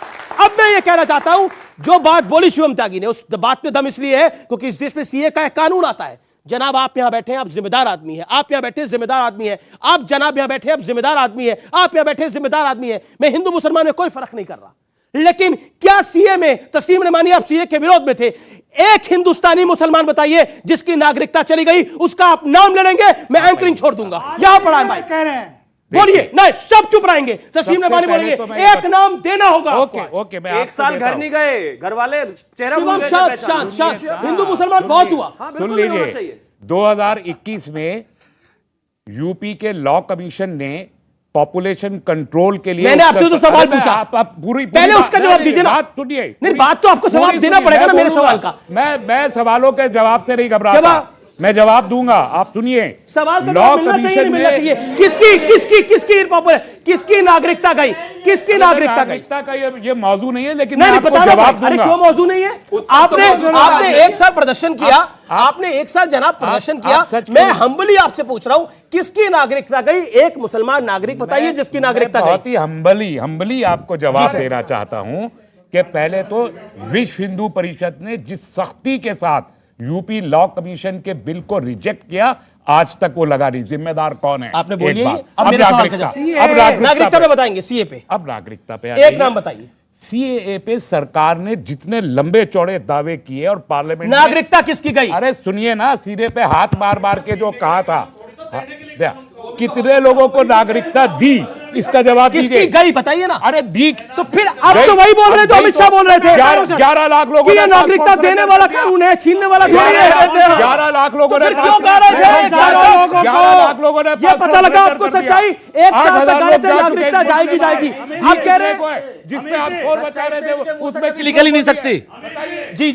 अब मैं ये कहना चाहता हूं, जो बात बोली शिवम त्यागी ने, उस बात में दम इसलिए है क्योंकि इस देश में सीए का एक कानून आता है। जनाब आप यहां बैठे हैं, आप जिम्मेदार आदमी हैं, आप यहां बैठे जिम्मेदार आदमी है, आप जनाब यहां बैठे आप जिम्मेदार आदमी है, आप यहां बैठे जिम्मेदार आदमी है। मैं हिंदू मुसलमान में कोई फर्क नहीं कर रहा, लेकिन क्या सीए में, तस्लीम रहमानी आप सीए के विरोध में थे, एक हिंदुस्तानी मुसलमान बताइए जिसकी नागरिकता चली गई, उसका आप नाम ले लेंगे, मैं एंकरिंग छोड़ दूंगा। यहां पड़ा है माइक, कह रहे हैं बोलिए, नहीं सब चुप रहेंगे। तस्लीम रहमानी बोलेंगे एक नाम देना होगा।
ओके, मैं
एक साल घर नहीं गए, घर वाले चेहरा
शिवम शांत, हिंदू मुसलमान बहुत हुआ।
सुन लीजिए, 2021 में यूपी के लॉ कमीशन ने पॉपुलेशन कंट्रोल के लिए,
मैंने आपसे तो सवाल पूछा,
आप पूरी
पहले उसका जवाब दीजिए ना।
बात सुनिए,
नहीं बात तो आपको जवाब देना पड़ेगा ना मेरे सवाल का।
मैं सवालों के जवाब से नहीं घबराता, मैं जवाब दूंगा, आप सुनिए।
सवाल का जवाब मिलना चाहिए, नहीं मिलना चाहिए? किसकी नागरिकता गई, किसकी नागरिकता गई?
का ये मौजू नहीं है, लेकिन
नहीं
मैं
पता
जवाब दूंगा।
अरे क्यों मौजू नहीं है? आपने एक साल प्रदर्शन किया, आपने एक साल जनाब प्रदर्शन किया। मैं हम्बली आपसे पूछ रहा हूं, किसकी नागरिकता गई? एक मुसलमान नागरिक बताइए जिसकी नागरिकता गई।
बहुत ही हम्बली आपको जवाब देना चाहता हूं कि पहले तो विश्व हिंदू परिषद ने जिस सख्ती के साथ यूपी लॉ कमीशन के बिल को रिजेक्ट किया, आज तक वो लगा नहीं। जिम्मेदार कौन है?
आपने बोलिए।
अब नागरिकता
पे बताएंगे, सीए पे।
अब नागरिकता पे
एक नाम बताइए।
सीएए पे सरकार ने जितने लंबे चौड़े दावे किए और पार्लियामेंट,
नागरिकता किसकी गई?
अरे सुनिए ना, सीधे पे हाथ मार के जो कहा था, कितने लोगों को नागरिकता दी, इसका जवाब
किसकी
दीजिए।
गई बताइए ना।
अरे दी
तो फिर अब तो वही बोल रहे थे, अमित शाह बोल रहे थे
11 लाख लोगों
ने नागरिकता देने वाला कानून है, छीनने वाला थोड़ी है।
11 लाख लोगों ने,
क्यों कह रहे थे
11 लाख लोगों ने?
ये पता लगा आपको सच्चाई? एक साल तक कह रहे थे नागरिकता जाएगी। आप कह रहे हैं
जिसमें आप शोर बचा रहे थे उसमें
निकल ही नहीं सकती। जी,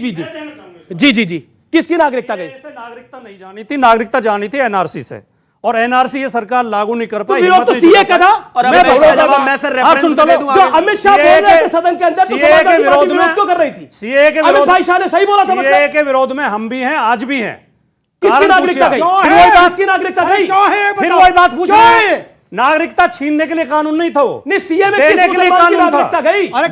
किसकी नागरिकता गई?
नागरिकता नहीं जानी थी, नागरिकता जानी थी एनआरसी से, और एनआरसी ये सरकार लागू नहीं कर पाई।
विरोध तो सीए का था।
और
मैं सुनता हूं, जो अमित शाह बोल रहे थे सदन के अंदर, तो
सीए के विरोध में
क्यों कर रही थी?
सीए के
अमित भाई शाह ने सही बोला था।
सीए के विरोध में हम भी हैं, आज भी हैं।
किसकी नागरिकता गई? किसकी नागरिकता गई?
फिर वही बात पूछ रहे हैं। नागरिकता छीनने के लिए कानून नहीं था वो,
नहीं सीए में
देने के लिए कानून था।
गई।
अरे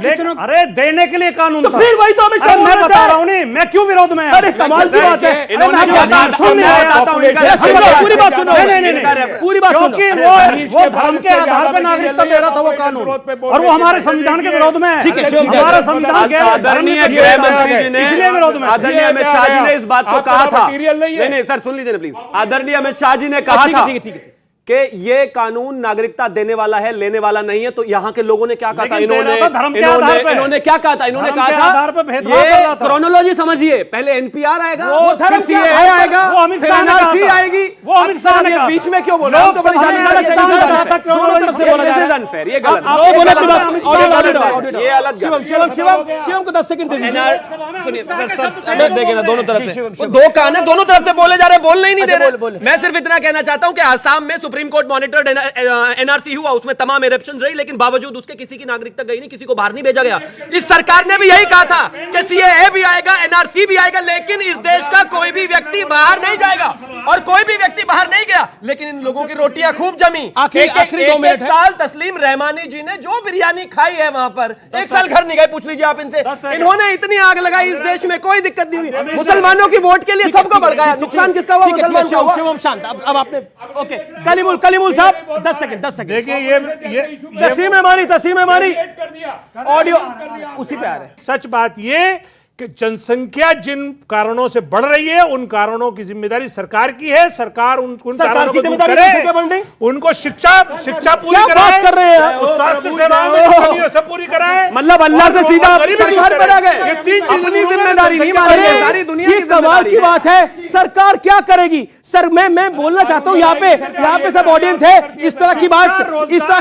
देने के लिए कानून
तो
था।
फिर वही तो अमित शाह
मैं बता रहा हूँ, नहीं मैं क्यों विरोध में?
अरे कमाल की बात है। पूरी बात सुनो,
क्योंकि वो धर्म के आधार पर नागरिकता दे रहा था वो कानून, और वो हमारे संविधान के विरोध में है। हमारा संविधान के
आदरणीय गृह मंत्री जी ने,
इसलिए विरोध में,
आदरणीय अमित शाह जी ने इस बात को कहा था। नहीं सर सुन लीजिए ना प्लीज। आदरणीय अमित शाह जी ने कहा था कि ये कानून नागरिकता देने वाला है, लेने वाला नहीं है। तो यहाँ के लोगों ने क्या कहा था? इन्होंने क्या कहा था? इन्होंने कहा था ये क्रोनोलॉजी समझिए, पहले एनपीआर आएगा, फिर सीए आएगा, फिर एनआरसी आएगी। वो अमित शाह ने बीच में क्यों बोला? तो अनफेयर, ये गलत, ये अलग।
शिवम को 10 सेकंड
सुनिए देखिए ना, दोनों तरफ से दो कान है, दोनों तरफ से बोले जा रहे, बोलने ही नहीं दे रहे। मैं सिर्फ इतना कहना चाहता हूं कि आसाम में सुप्रीम कोर्ट मॉनिटर्ड एनआरसी हुआ, उसमें तमाम इरप्शंस रही, लेकिन बावजूद उसके किसी की नागरिकता गई नहीं, किसी को बाहर नहीं भेजा गया। इस सरकार ने भी यही कहा था कि सीएए भी आएगा, एनआरसी भी आएगा, लेकिन इस देश का कोई भी व्यक्ति बाहर नहीं जाएगा, और कोई भी व्यक्ति बाहर नहीं गया। लेकिन इन लोगों की रोटियां खूब जमी। एक साल तस्लीम रहमानी जी ने जो बिरयानी खाई है वहां पर, एक साल घर नहीं गए, पूछ लीजिए आप इनसे। इन्होंने इतनी आग लगाई, इस देश में कोई दिक्कत नहीं हुई। मुसलमानों की वोट के लिए सबको भड़काया, नुकसान किसका हुआ?
शिवम शांत। अब आपने ओके, कलीमुल साहब 10 सेकंड।
देखिए ये
तस्लीम रहमानी ऑडियो उसी पे आ रहे हैं।
सच बात ये कि जनसंख्या जिन कारणों से बढ़ रही है, उन कारणों की जिम्मेदारी सरकार की है। सरकार उन कारणों को दूर करे, उनको शिक्षा पूरी कराए, स्वास्थ्य सेवाओं में कमियों से पूरी कराए,
मतलब अल्लाह से सीधा सरकार पर आ गए।
ये तीन चीजें
अपनी जिम्मेदारी नहीं मान रहे, सारी दुनिया की
कमाल की बात है। सरकार क्या करेगी सर? मैं बोलना चाहता हूं, यहाँ पे सब ऑडियंस है, इस तरह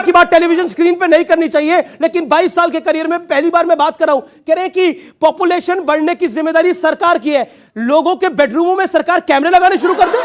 की बात टेलीविजन स्क्रीन पे नहीं करनी चाहिए, लेकिन 22 साल के करियर में पहली बार मैं बात कर रहा हूं। कह रहे हैं कि पॉपुलेशन बढ़ने की जिम्मेदारी सरकार की है। लोगों के बेडरूमों में सरकार कैमरे लगाने शुरू कर दे,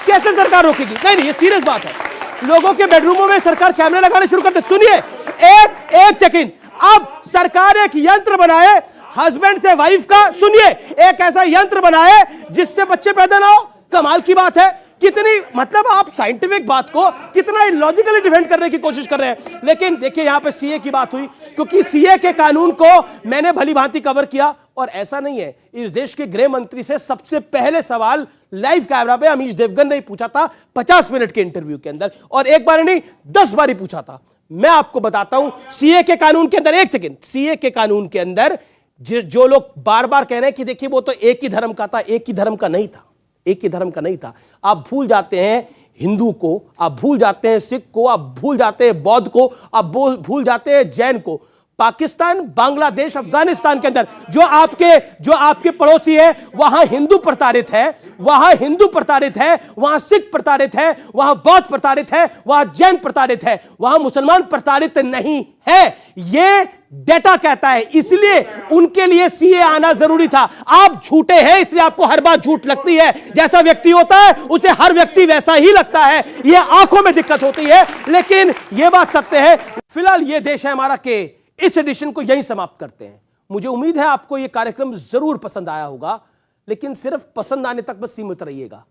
कैसे सरकार रोकेगी? नहीं, ये सीरियस बात है। लोगों के बेडरूमों में सरकार कैमरे लगाने शुरू कर दे। सुनिए, एक सेकंड, अब सरकार एक यंत्र बनाए हस्बैंड से वाइफ का, सुनिए, एक ऐसा यंत्र बनाए जिससे बच्चे पैदा ना हो। कमाल की बात है। कितनी, मतलब आप साइंटिफिक बात को कितना इलॉजिकली डिफेंड करने की कोशिश कर रहे हैं। लेकिन देखिए, यहां पे सीए की बात हुई, क्योंकि सीए के कानून को मैंने भली भांति कवर किया, और ऐसा नहीं है, इस देश के गृह मंत्री से सबसे पहले सवाल लाइव कैमरा पे अमीश देवगन ने पूछा था 50 मिनट के इंटरव्यू के अंदर, और एक बार नहीं 10 बार ही पूछा था। मैं आपको बताता हूं सीए के कानून के अंदर, एक सेकंड, सीए के कानून के अंदर जो लोग बार बार कह रहे हैं कि देखिए वो तो एक ही धर्म का था, एक ही धर्म का नहीं था, एक ही धर्म का नहीं था। आप भूल जाते हैं हिंदू को, आप भूल जाते हैं सिख को, आप भूल जाते हैं बौद्ध को, आप भूल जाते हैं जैन को। पाकिस्तान, बांग्लादेश, अफगानिस्तान के अंदर जो आपके पड़ोसी है, वहां हिंदू प्रताड़ित है, वहां हिंदू प्रताड़ित है, वहां सिख प्रताड़ित है, वहां बौद्ध प्रताड़ित है, वहां जैन प्रताड़ित है, वहां मुसलमान प्रताड़ित नहीं है। यह डेटा कहता है, इसलिए उनके लिए सीए आना जरूरी था। आप झूठे हैं, इसलिए आपको हर बात झूठ लगती है। जैसा व्यक्ति होता है उसे हर व्यक्ति वैसा ही लगता है। यह आंखों में दिक्कत होती है, लेकिन यह बात सत्य है। फिलहाल यह देश है हमारा के इस एडिशन को यहीं समाप्त करते हैं। मुझे उम्मीद है आपको यह कार्यक्रम जरूर पसंद आया होगा, लेकिन सिर्फ पसंद आने तक बस सीमित रहिएगा।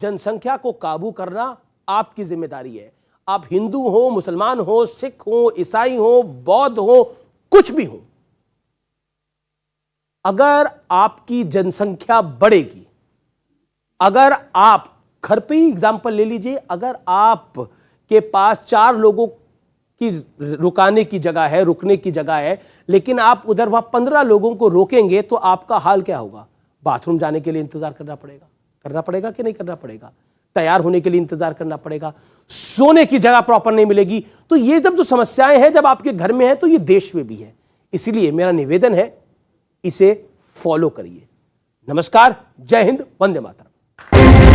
जनसंख्या को काबू करना आपकी जिम्मेदारी है। आप हिंदू हो, मुसलमान हो, सिख हो, ईसाई हो, बौद्ध हो, कुछ भी हो, अगर आपकी जनसंख्या बढ़ेगी, अगर आप घर पे ही एग्जाम्पल ले लीजिए, अगर आप के पास 4 लोगों की रुकाने की जगह है, रुकने की जगह है, लेकिन आप उधर वहां 15 लोगों को रोकेंगे, तो आपका हाल क्या होगा? बाथरूम जाने के लिए इंतजार करना पड़ेगा कि नहीं करना पड़ेगा? तैयार होने के लिए इंतजार करना पड़ेगा, सोने की जगह प्रॉपर नहीं मिलेगी। तो ये जब जो समस्याएं हैं, जब आपके घर में है, तो ये देश में भी है। इसलिए मेरा निवेदन है, इसे फॉलो करिए। नमस्कार, जय हिंद, वंदे मातरम।